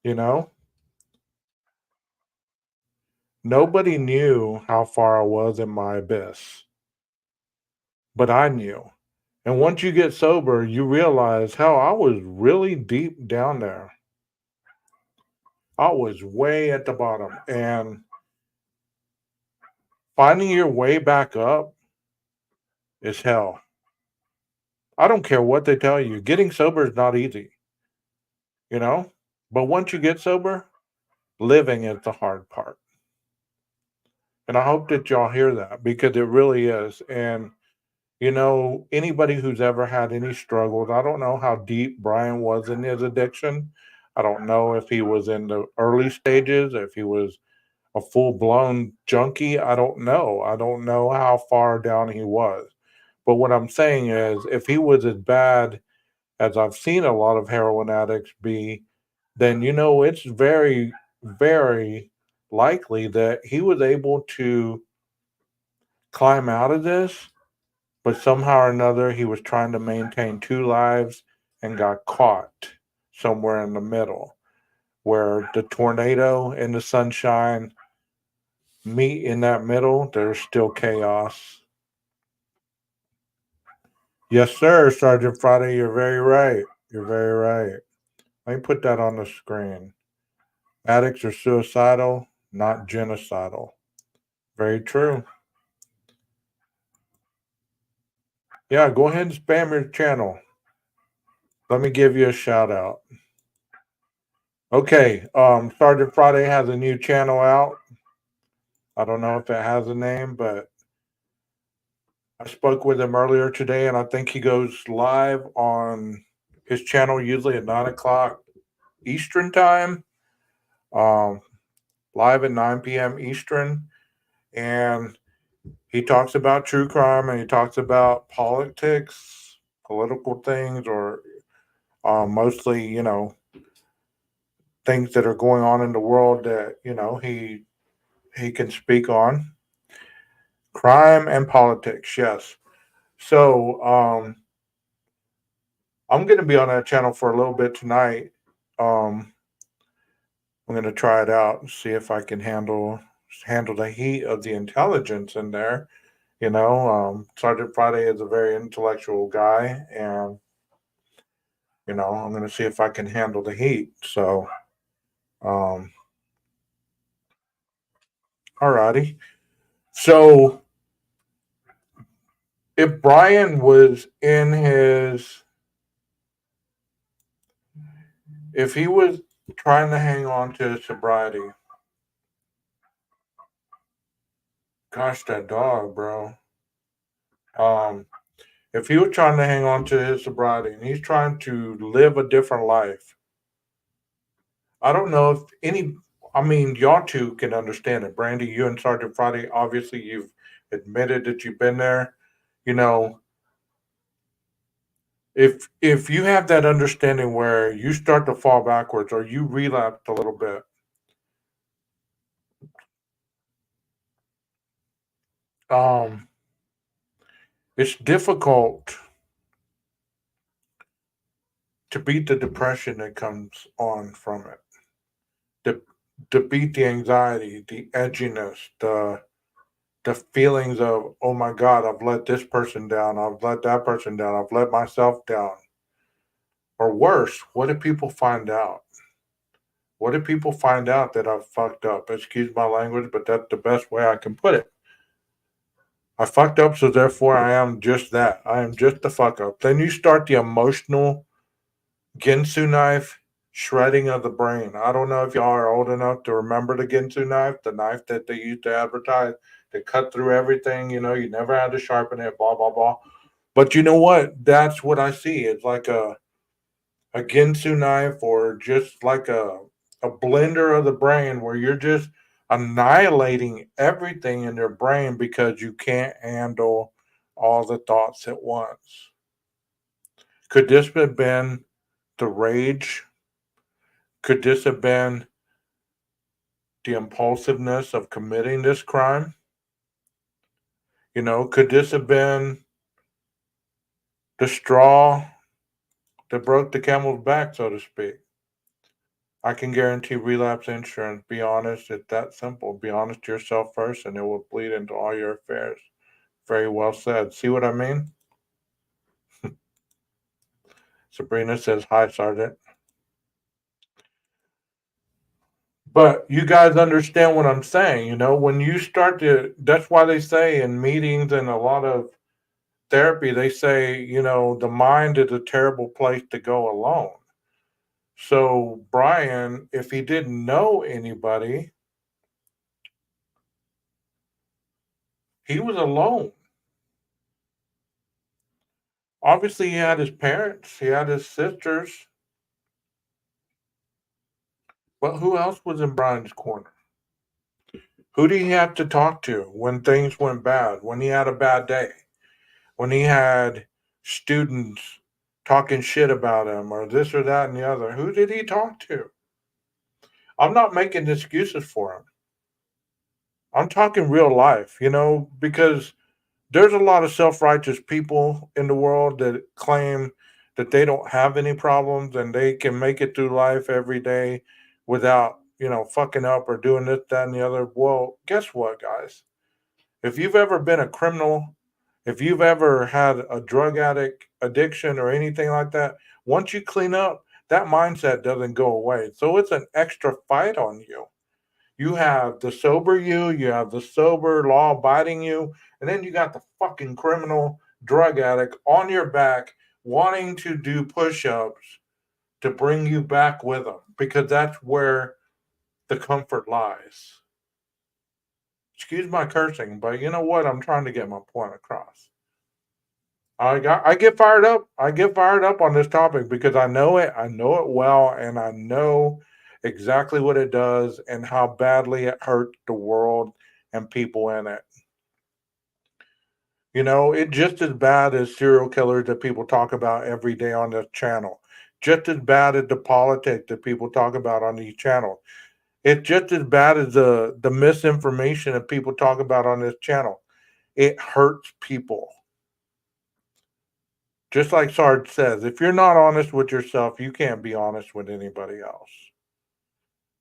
you know? Nobody knew how far I was in my abyss, but I knew. And once you get sober, you realize how I was really deep down there. I was way at the bottom. And finding your way back up is hell. I don't care what they tell you. Getting sober is not easy, you know? But once you get sober, living is the hard part. And I hope that y'all hear that because it really is. And, anybody who's ever had any struggles, I don't know how deep Brian was in his addiction. I don't know if he was in the early stages, if he was a full blown junkie. I don't know. I don't know how far down he was. But what I'm saying is, if he was as bad as I've seen a lot of heroin addicts be, then it's very, very likely that he was able to climb out of this, but somehow or another he was trying to maintain two lives and got caught somewhere in the middle where the tornado and the sunshine meet in that middle. There's still chaos. Yes, sir, Sergeant Friday, you're very right. You're very right. Let me put that on the screen. Addicts are suicidal, not genocidal. Very true. Yeah, go ahead and spam your channel. Let me give you a shout out. Okay, Sergeant Friday has a new channel out. I don't know if it has a name, but I spoke with him earlier today, and I think he goes live on his channel usually at 9 o'clock Eastern time, um, live at 9 p.m. Eastern. And he talks about true crime and he talks about politics, political things, or mostly, things that are going on in the world that he can speak on. Crime and politics, yes. So I'm going to be on that channel for a little bit tonight. Um, I'm going to try it out and see if I can handle the heat of the intelligence in there. Sergeant Friday is a very intellectual guy, and I'm going to see if I can handle the heat. So, um, alrighty. So, if Brian was if he was trying to hang on to his sobriety, gosh, that dog, bro. Um, if he was trying to hang on to his sobriety and he's trying to live a different life, I don't know if I mean, y'all two can understand it. Brandy, you and Sergeant Friday, obviously you've admitted that you've been there. You know, if you have that understanding where you start to fall backwards or you relapse a little bit, um, it's difficult to beat the depression that comes on from it. To to beat the anxiety, the edginess, the feelings of, oh my God, I've let this person down, I've let that person down, I've let myself down. Or worse, what if people find out? What if people find out that I've fucked up? Excuse my language, but that's the best way I can put it. I fucked up, so therefore I am just that. I am just the fuck up. Then you start the emotional Ginsu knife shredding of the brain. I don't know if y'all are old enough to remember the knife that they used to advertise that cut through everything. You never had to sharpen it, blah, blah, blah. But you know what? That's what I see. It's like a Ginsu knife or just like a blender of the brain where you're just annihilating everything in your brain because you can't handle all the thoughts at once. Could this have been the rage? Could this have been the impulsiveness of committing this crime? Could this have been the straw that broke the camel's back, so to speak? I can guarantee relapse insurance. Be honest, it's that simple. Be honest to yourself first, and it will bleed into all your affairs. Very well said. See what I mean? Sabrina says, "Hi, Sergeant." But you guys understand what I'm saying, when you start to, that's why they say in meetings and a lot of therapy, they say, the mind is a terrible place to go alone. So, Brian, if he didn't know anybody, he was alone. Obviously, he had his parents, he had his sisters, but who else was in Brian's corner? Who did he have to talk to when things went bad, when he had a bad day, when he had students talking shit about him or this or that and the other? Who did he talk to? I'm not making excuses for him. I'm talking real life, because there's a lot of self-righteous people in the world that claim that they don't have any problems and they can make it through life every day without, fucking up or doing this, that, and the other. Well, guess what, guys? If you've ever been a criminal, if you've ever had a drug addict addiction or anything like that, once you clean up, that mindset doesn't go away. So it's an extra fight on you. You have the sober you have the sober, law abiding you, and then you got the fucking criminal drug addict on your back wanting to do push ups to bring you back with them because that's where the comfort lies. Excuse my cursing, but you know what? I'm trying to get my point across. I get fired up. I get fired up on this topic because I know it. I know it well, and I know exactly what it does and how badly it hurt the world and people in it. It's just as bad as serial killers that people talk about every day on this channel. Just as bad as the politics that people talk about on these channels. It's just as bad as the misinformation that people talk about on this channel. It hurts people. Just like Sarge says, if you're not honest with yourself, you can't be honest with anybody else.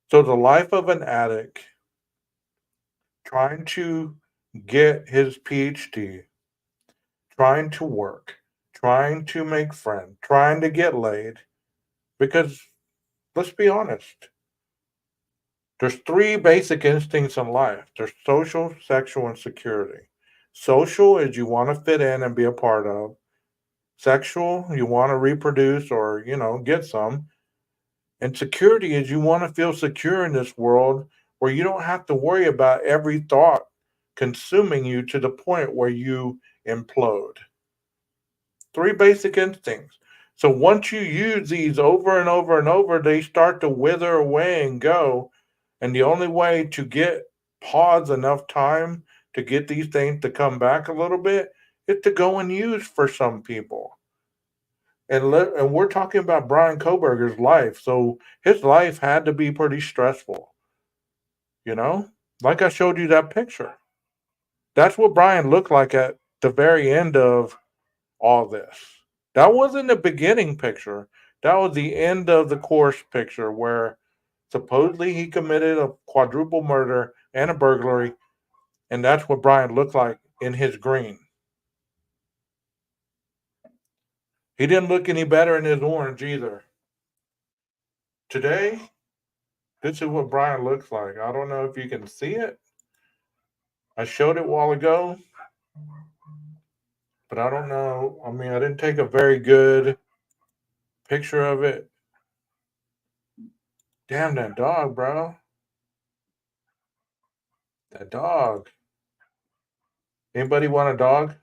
So the life of an addict trying to get his PhD, trying to work, trying to make friends, trying to get laid, because let's be honest, there's three basic instincts in life. There's social, sexual, and security. Social is you want to fit in and be a part of. Sexual, you want to reproduce or, get some. And security is you want to feel secure in this world where you don't have to worry about every thought consuming you to the point where you implode. Three basic instincts. So once you use these over and over and over, they start to wither away and go. And the only way to get pause enough time to get these things to come back a little bit is to go and use for some people. And we're talking about Brian Koberger's life. So his life had to be pretty stressful, you know? Like I showed you that picture. That's what Brian looked like at the very end of all this. That wasn't the beginning picture. That was the end of the course picture where supposedly he committed a quadruple murder and a burglary, and that's what Brian looked like in his green. He didn't look any better in his orange either. Today, this is what Brian looks like. I don't know if you can see it. I showed it a while ago, but I don't know. I mean, I didn't take a very good picture of it. Damn that dog, bro. That dog. Anybody want a dog?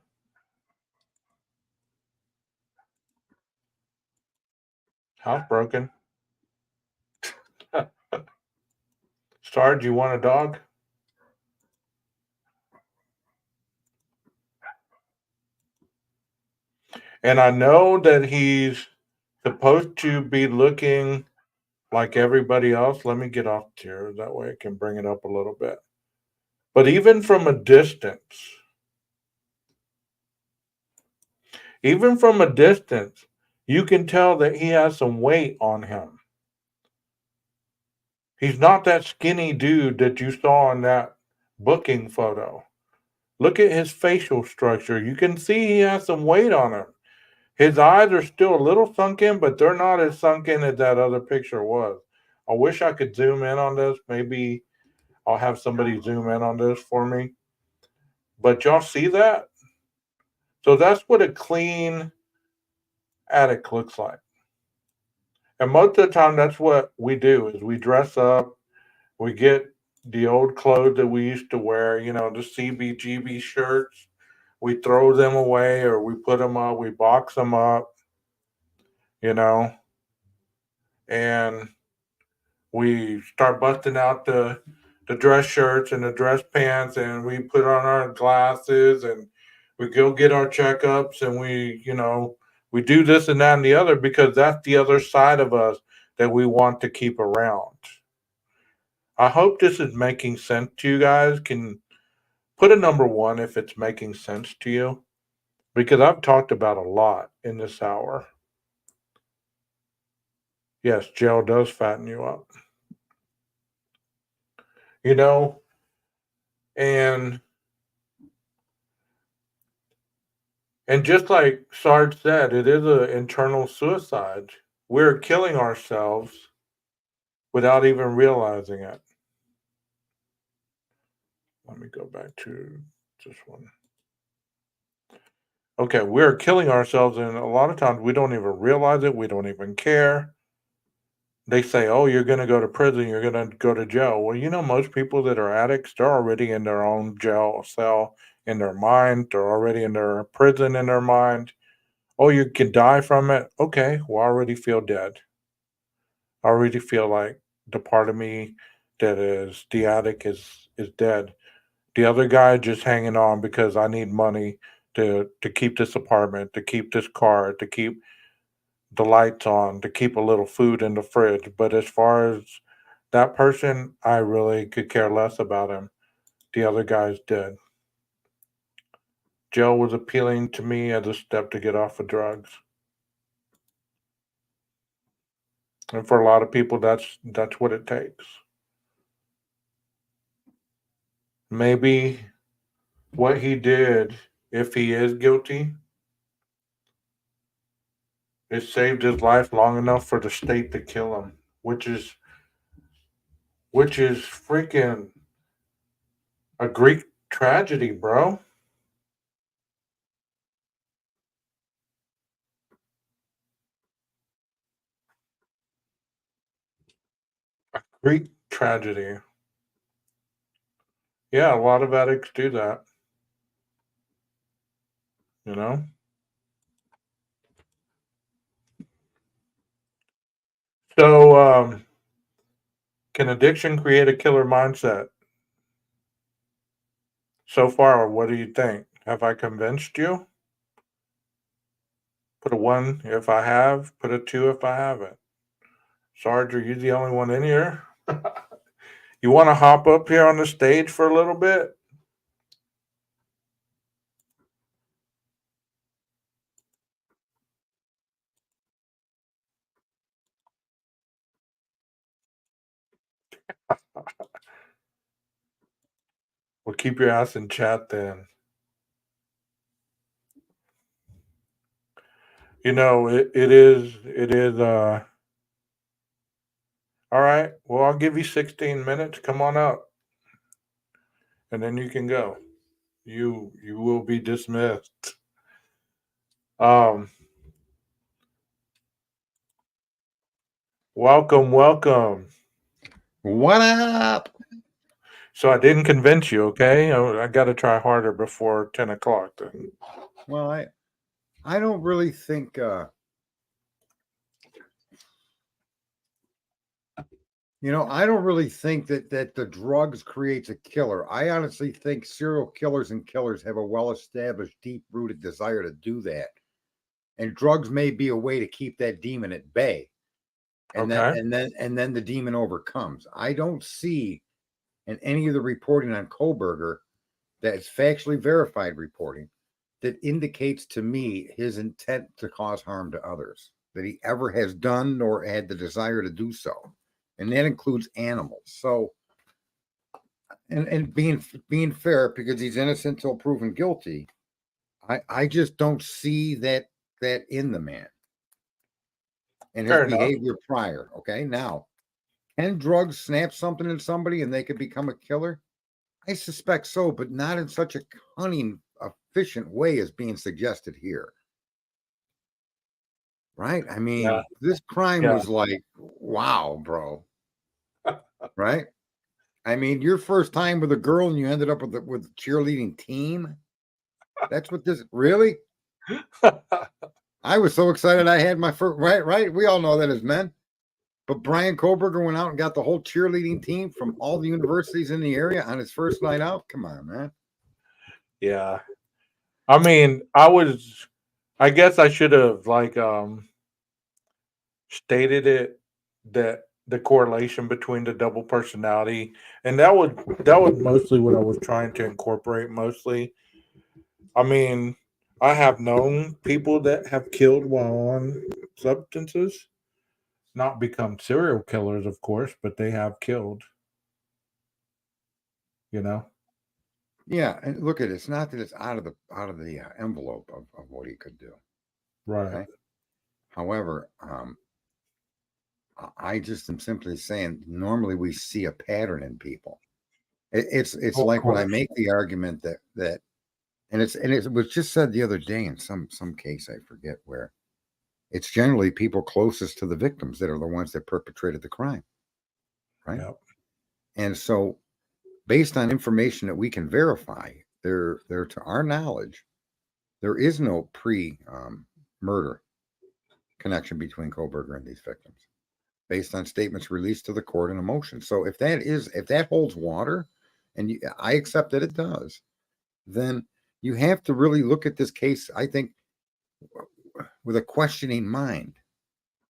Housebroken. Sarge, you want a dog? And I know that he's supposed to be looking like everybody else. Let me get off here. That way I can bring it up a little bit. But even from a distance, Even from a distance, you can tell that he has some weight on him. He's not that skinny dude that you saw in that booking photo. Look at his facial structure. You can see he has some weight on him. His eyes are still a little sunken, but they're not as sunken as that other picture was. I wish I could zoom in on this. Maybe I'll have somebody zoom in on this for me. But y'all see that? So that's what a clean attic looks like. And most of the time that's what we do is we dress up, we get the old clothes that we used to wear, the CBGB shirts. We throw them away or we put them up, we box them up, you know, and we start busting out the dress shirts and the dress pants and we put on our glasses and we go get our checkups and we do this and that and the other because that's the other side of us that we want to keep around. I hope this is making sense to you guys. Can put a number one if it's making sense to you because I've talked about a lot in this hour. Yes, gel does fatten you up. You know, and And just like Sarge said, it is an internal suicide. We're killing ourselves without even realizing it. Let me go back to this one. Okay, we're killing ourselves, and a lot of times we don't even realize it. We don't even care. They say, oh, you're going to go to prison, you're going to go to jail. Well, most people that are addicts, they're already in their own jail cell in their mind, they're already in their prison in their mind. Oh, you can die from it. Okay, well, I already feel dead. I already feel like the part of me that is the addict is dead. The other guy just hanging on because I need money to keep this apartment, to keep this car, to keep the lights on, to keep a little food in the fridge. But as far as that person, I really could care less about him. The other guy's dead. Jail was appealing to me as a step to get off of drugs. And for a lot of people that's what it takes. Maybe what he did, if he is guilty, it saved his life long enough for the state to kill him, which is freaking a Greek tragedy, bro. Greek tragedy. Yeah, a lot of addicts do that, you know? So, can addiction create a killer mindset? So far, what do you think? Have I convinced you? Put a one if I have, put a two if I haven't. Sarge, are you the only one in here? You want to hop up here on the stage for a little bit? Well, keep your ass in chat then. It is all right. Well, I'll give you 16 minutes. Come on up and then you can go. You will be dismissed. Um welcome. What up? So I didn't convince you, okay? I got to try harder before 10 o'clock then. Well, I don't really think I don't really think that the drugs creates a killer. I honestly think serial killers and killers have a well-established, deep-rooted desire to do that. And drugs may be a way to keep that demon at bay. And then Okay. and then the demon overcomes. I don't see in any of the reporting on Kohlberger that it's factually verified reporting that indicates to me his intent to cause harm to others that he ever has done nor had the desire to do so. And that includes animals. So, and being fair, because he's innocent till proven guilty, I just don't see that in the man and his Fair enough. behavior prior. Okay, now, can drugs snap something in somebody and they could become a killer? I suspect so, but not in such a cunning, efficient way as being suggested here. Right? I mean, Yeah. this crime Yeah. was like, wow, bro. Right? I mean, your first time with a girl and you ended up with the cheerleading team. That's what this really. I was so excited I had my first right. We all know that as men. But Brian Koberger went out and got the whole cheerleading team from all the universities in the area on his first night out. Come on, man. Yeah. I mean, I guess I should have stated it that the correlation between the double personality, and that was mostly what I was trying to incorporate mostly. I mean, I have known people that have killed while on substances, not become serial killers, of course, but they have killed, you know? Yeah, and look at it. It's not that it's out of the envelope of what he could do. Right. Okay. However, I just am simply saying normally we see a pattern in people. It's Of like when I course. make the argument that and it was just said the other day in some case, I forget where, it's generally people closest to the victims that are the ones that perpetrated the crime, right? Yep. And so, based on information that we can verify, there to our knowledge, there is no murder connection between Koberger and these victims, based on statements released to the court and emotion. So if that holds water, and I accept that it does, then you have to really look at this case, I think, with a questioning mind,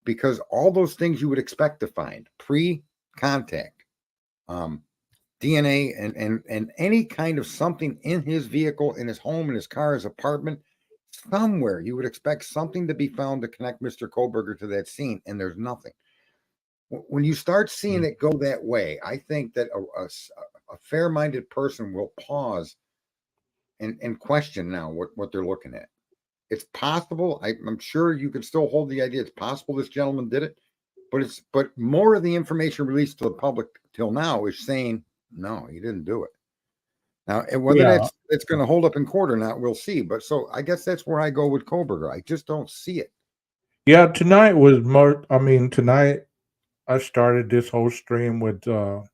because all those things you would expect to find pre-contact, DNA, and any kind of something in his vehicle, in his home, in his car, his apartment, somewhere you would expect something to be found to connect Mr. Koberger to that scene, and there's nothing. When you start seeing it go that way, I think that a fair-minded person will pause and question now what they're looking at. It's possible. I'm sure you can still hold the idea it's possible this gentleman did it, but more of the information released to the public till now is saying no, he didn't do it. Now, and whether Yeah. it's going to hold up in court or not, we'll see. But so I guess that's where I go with Koberger. I just don't see it. Yeah, tonight was more. I mean, tonight I started this whole stream with the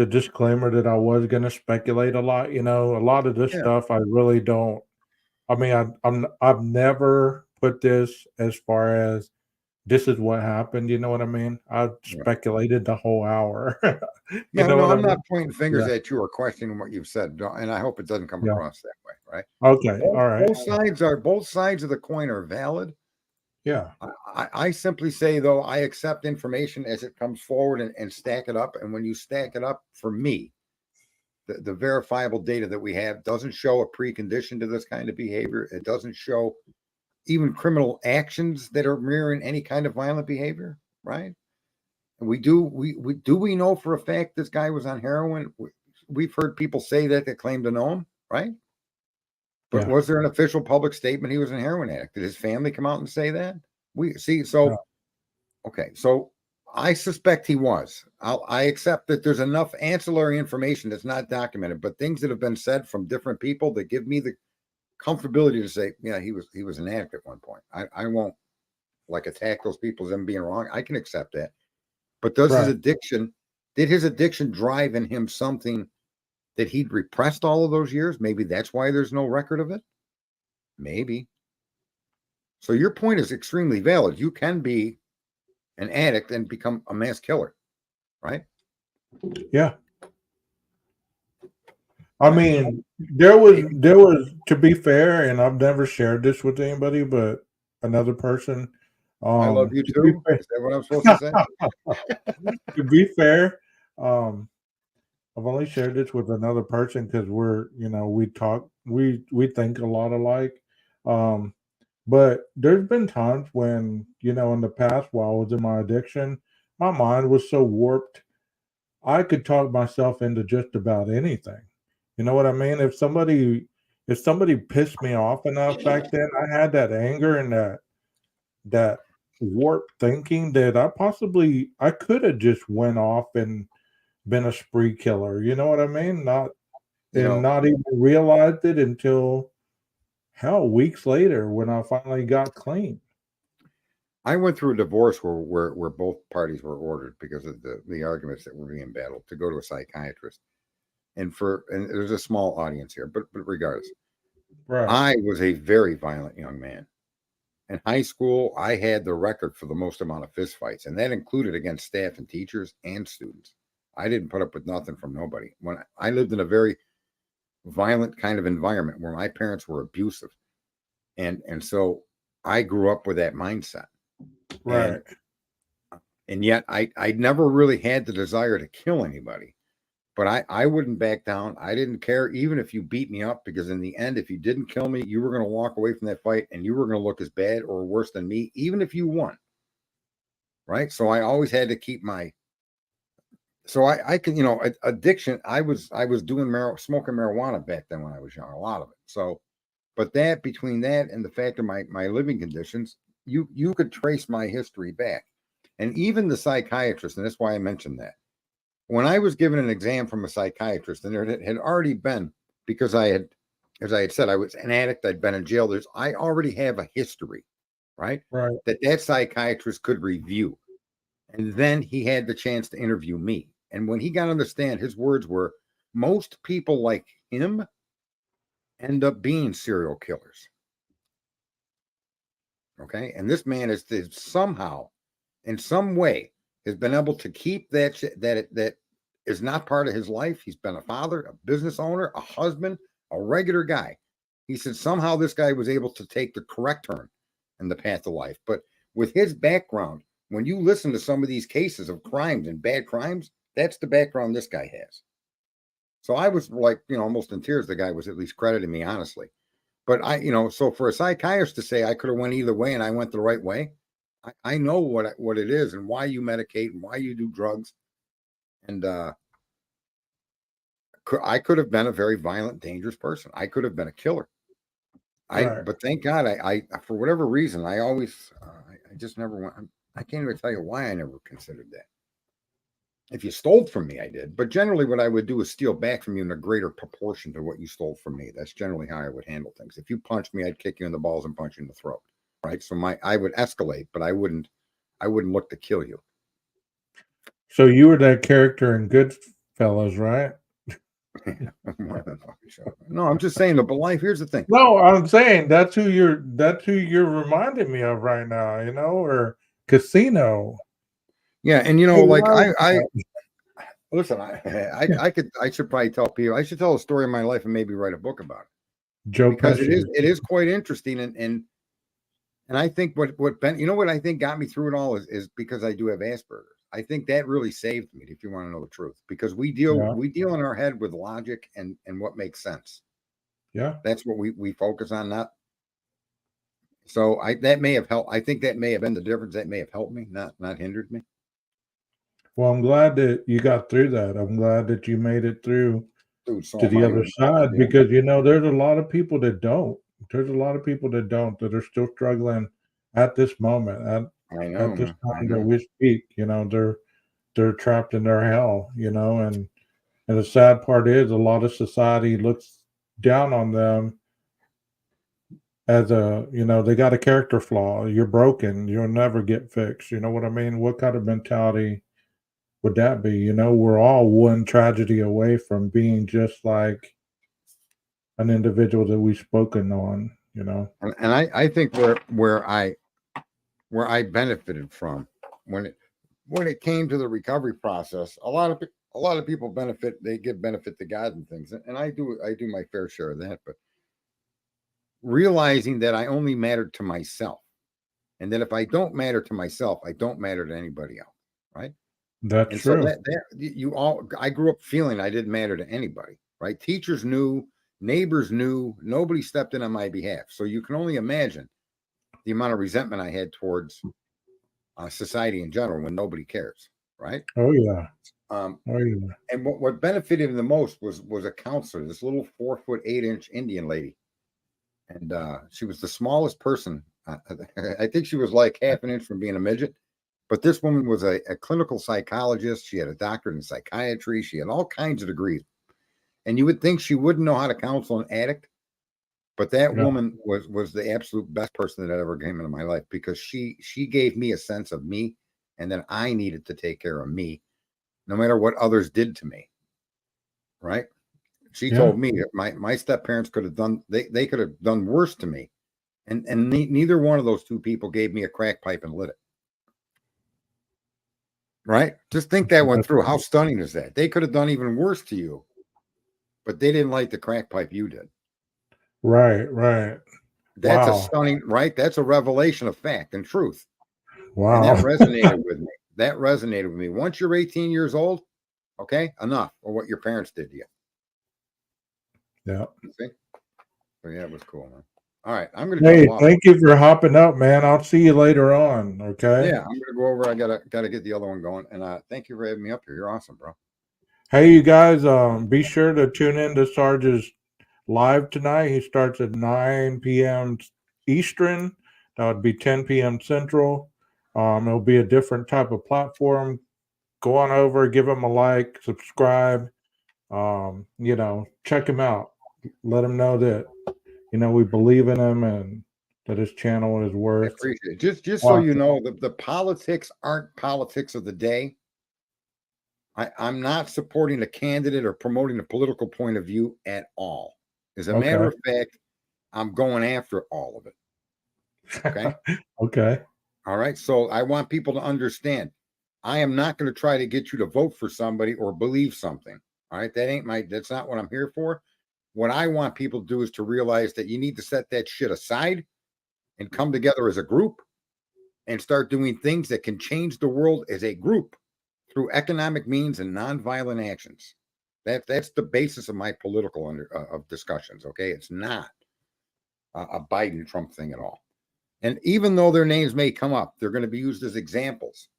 disclaimer that I was going to speculate a lot. You know, a lot of this Yeah. stuff I really don't. I mean, I've never put this as far as this is what happened. You know what I mean? I speculated the whole hour. Yeah, know no, what I I'm not mean? pointing fingers Yeah. at you or questioning what you've said, and I hope it doesn't come Yeah. across that way, right? Okay. All right. Both sides of the coin are valid. Yeah. I simply say, though, I accept information as it comes forward and stack it up. And when you stack it up, for me, the verifiable data that we have doesn't show a precondition to this kind of behavior. It doesn't show even criminal actions that are mirroring any kind of violent behavior, right? And we know for a fact this guy was on heroin. We've heard people say that claim to know him, right? But Yeah. was there an official public statement he was a heroin addict? Did his family come out and say that? We see. So, Yeah. okay. So I suspect he was. I accept that there's enough ancillary information that's not documented, but things that have been said from different people that give me the comfortability to say, yeah, he was an addict at one point. I won't attack those people as them being wrong. I can accept that. But did his addiction drive in him something that he'd repressed all of those years? Maybe that's why there's no record of it. Maybe. So your point is extremely valid. You can be an addict and become a mass killer, right? Yeah. I mean, there was, to be fair, and I've never shared this with anybody, but another person. I love you too. Is that what I'm supposed to say? To be fair, I've only shared this with another person because we talk we think a lot alike. Um, but there's been times when, in the past while I was in my addiction, my mind was so warped I could talk myself into just about anything. You know what I mean? If somebody pissed me off enough back then, I had that anger and that warped thinking that I could have just went off and been a spree killer. You know what I mean? You know, Not even realized it until hell weeks later when I finally got clean. I went through a divorce where both parties were ordered because of the arguments that were being battled to go to a psychiatrist. And there's a small audience here, but regardless, Right. I was a very violent young man. In high school, I had the record for the most amount of fistfights, and that included against staff and teachers and students. I didn't put up with nothing from nobody. When I lived in a very violent kind of environment where my parents were abusive, and so I grew up with that mindset. Right. And yet I never really had the desire to kill anybody. But I wouldn't back down. I didn't care even if you beat me up, because in the end, if you didn't kill me, you were going to walk away from that fight and you were going to look as bad or worse than me, even if you won. Right. So I always had to keep so I can, addiction. I was doing smoking marijuana back then when I was young, a lot of it. So, but between that and the fact of my living conditions, you could trace my history back. And even the psychiatrist, and that's why I mentioned that. When I was given an exam from a psychiatrist, and there had already been, because as I had said, I was an addict, I'd been in jail. I already have a history, right? Right. That psychiatrist could review. And then he had the chance to interview me. And when he got to understand, his words were, most people like him end up being serial killers. Okay. And this man is somehow, in some way, has been able to keep that is not part of his life. He's been a father, a business owner, a husband, a regular guy. He said somehow this guy was able to take the correct turn in the path of life. But with his background, when you listen to some of these cases of crimes and bad crimes, that's the background this guy has. So I was like, almost in tears. The guy was at least crediting me, honestly. But so for a psychiatrist to say I could have went either way and I went the right way, I know what it is and why you medicate and why you do drugs. And I could have been a very violent, dangerous person. I could have been a killer. Right. But thank God, I for whatever reason, I always, I just never went. I can't even tell you why I never considered that. If you stole from me, I did. But generally, what I would do is steal back from you in a greater proportion to what you stole from me. That's generally how I would handle things. If you punched me, I'd kick you in the balls and punch you in the throat. Right. So I would escalate, but I wouldn't look to kill you. So you were that character in Goodfellas, right? No, I'm just saying, but life, here's the thing. No, I'm saying that's who you're reminding me of right now, or Casino. Yeah, and like I listen, I should probably tell people, I should tell a story of my life and maybe write a book about it. Joe Because Pesci. it is quite interesting, and I think what I think got me through it all is because I do have Asperger's. I think that really saved me, if you want to know the truth, because we deal in our head with logic and what makes sense. Yeah. That's what we focus on, not. So that may have helped. I think that may have been the difference. That may have helped me, not hindered me. Well, I'm glad that you got through that. I'm glad that you made it through So to the other side, because there's a lot of people that don't. There's a lot of people that don't, that are still struggling at this moment. At this time that we speak, they're trapped in their hell, and the sad part is a lot of society looks down on them as they got a character flaw. You're broken. You'll never get fixed. You know what I mean? What kind of mentality would that be? We're all one tragedy away from being just like an individual that we've spoken on, And I think where I benefited from when it came to the recovery process, a lot of people benefit. They give benefit to God and things, and I do my fair share of that. But realizing that I only mattered to myself, and that if I don't matter to myself, I don't matter to anybody else, right? That's and true. So I grew up feeling I didn't matter to anybody, right? Teachers knew, Neighbors knew. Nobody stepped in on my behalf. So you can only imagine the amount of resentment I had towards society in general when nobody cares, right? Oh yeah. Um, Oh yeah. and what benefited him the most was a counselor, this little 4'8" Indian lady, and she was the smallest person. I think she was like half an inch from being a midget. But this woman was a clinical psychologist. She had a doctorate in psychiatry. She had all kinds of degrees. And you would think she wouldn't know how to counsel an addict. But that Yeah. woman was the absolute best person that ever came into my life, because she gave me a sense of me, and then I needed to take care of me, no matter what others did to me. Right? She Yeah. told me that my step parents could have done they could have done worse to me, and neither one of those two people gave me a crack pipe and lit it. Right? Just think that one through. How stunning is that? They could have done even worse to you, but they didn't light the crack pipe you did. Right, right. That's a Wow. stunning, right? That's a revelation of fact and truth. And Wow. that resonated with me. That resonated with me. Once you're 18 years old, okay, enough of what your parents did to you. Yeah. See? So yeah, it was cool, man. All right, I'm gonna Hey, jump off. thank you for hopping up, man. I'll see you later on. Okay. Yeah, I'm gonna go over. I gotta get the other one going. And thank you for having me up here. You're awesome, bro. Hey, you guys, be sure to tune in to Sarge's live tonight. He starts at 9 p.m. Eastern. That would be 10 p.m. Central. It'll be a different type of platform. Go on over, give him a like, subscribe. Check him out. Let him know that, we believe in him and that his channel is I worth appreciate it. Just so watching. you know, the politics aren't politics of the day. I'm not supporting a candidate or promoting a political point of view at all. As a matter of fact, I'm going after all of it. Okay. Okay. All right. So I want people to understand, I am not going to try to get you to vote for somebody or believe something. All right. That's not what I'm here for. What I want people to do is to realize that you need to set that shit aside and come together as a group and start doing things that can change the world as a group through economic means and nonviolent actions. That's the basis of my political of discussions. Okay. It's not a Biden Trump thing at all. And even though their names may come up, they're going to be used as examples,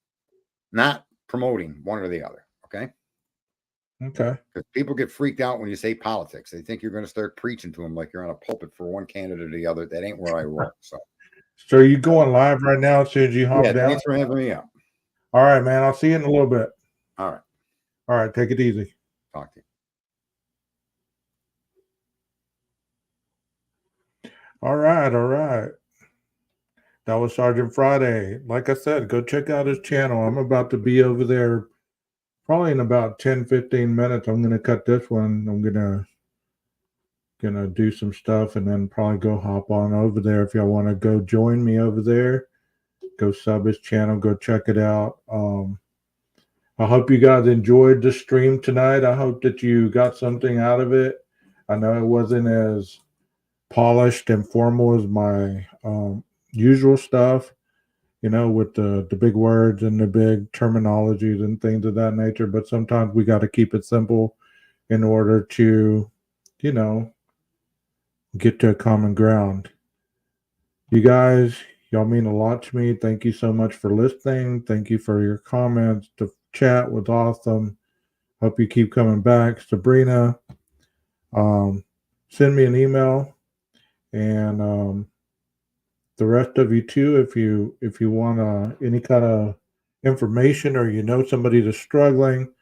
not promoting one or the other. Okay. Okay. Because people get freaked out when you say politics. They think you're going to start preaching to them like you're on a pulpit for one candidate or the other. That ain't where I roll. So are you going live right now as soon as you hop down? Thanks for having me up. All right, man. I'll see you in a little bit. All right. All right. Take it easy. Talk to you. All right. All right. That was Sergeant Friday. Like I said, go check out his channel. I'm about to be over there probably in about 10-15 minutes. I'm going to cut this one. I'm going to do some stuff and then probably go hop on over there. If y'all want to go join me over there, go sub his channel, go check it out. I hope you guys enjoyed the stream tonight. I hope that you got something out of it. I know it wasn't as polished and formal as my usual stuff, with the big words and the big terminologies and things of that nature. But sometimes we got to keep it simple in order to, get to a common ground. You guys, y'all mean a lot to me. Thank you so much for listening. Thank you for your comments. The chat was awesome. Hope you keep coming back. Sabrina, send me an email, and the rest of you too, if you want any kind of information or somebody that's struggling,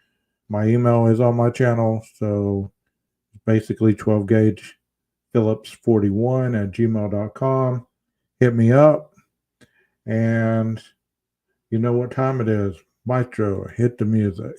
my email is on my channel. So basically 12 gauge phillips41@gmail.com. Hit me up, and you know what time it is. Maestro, hit the music.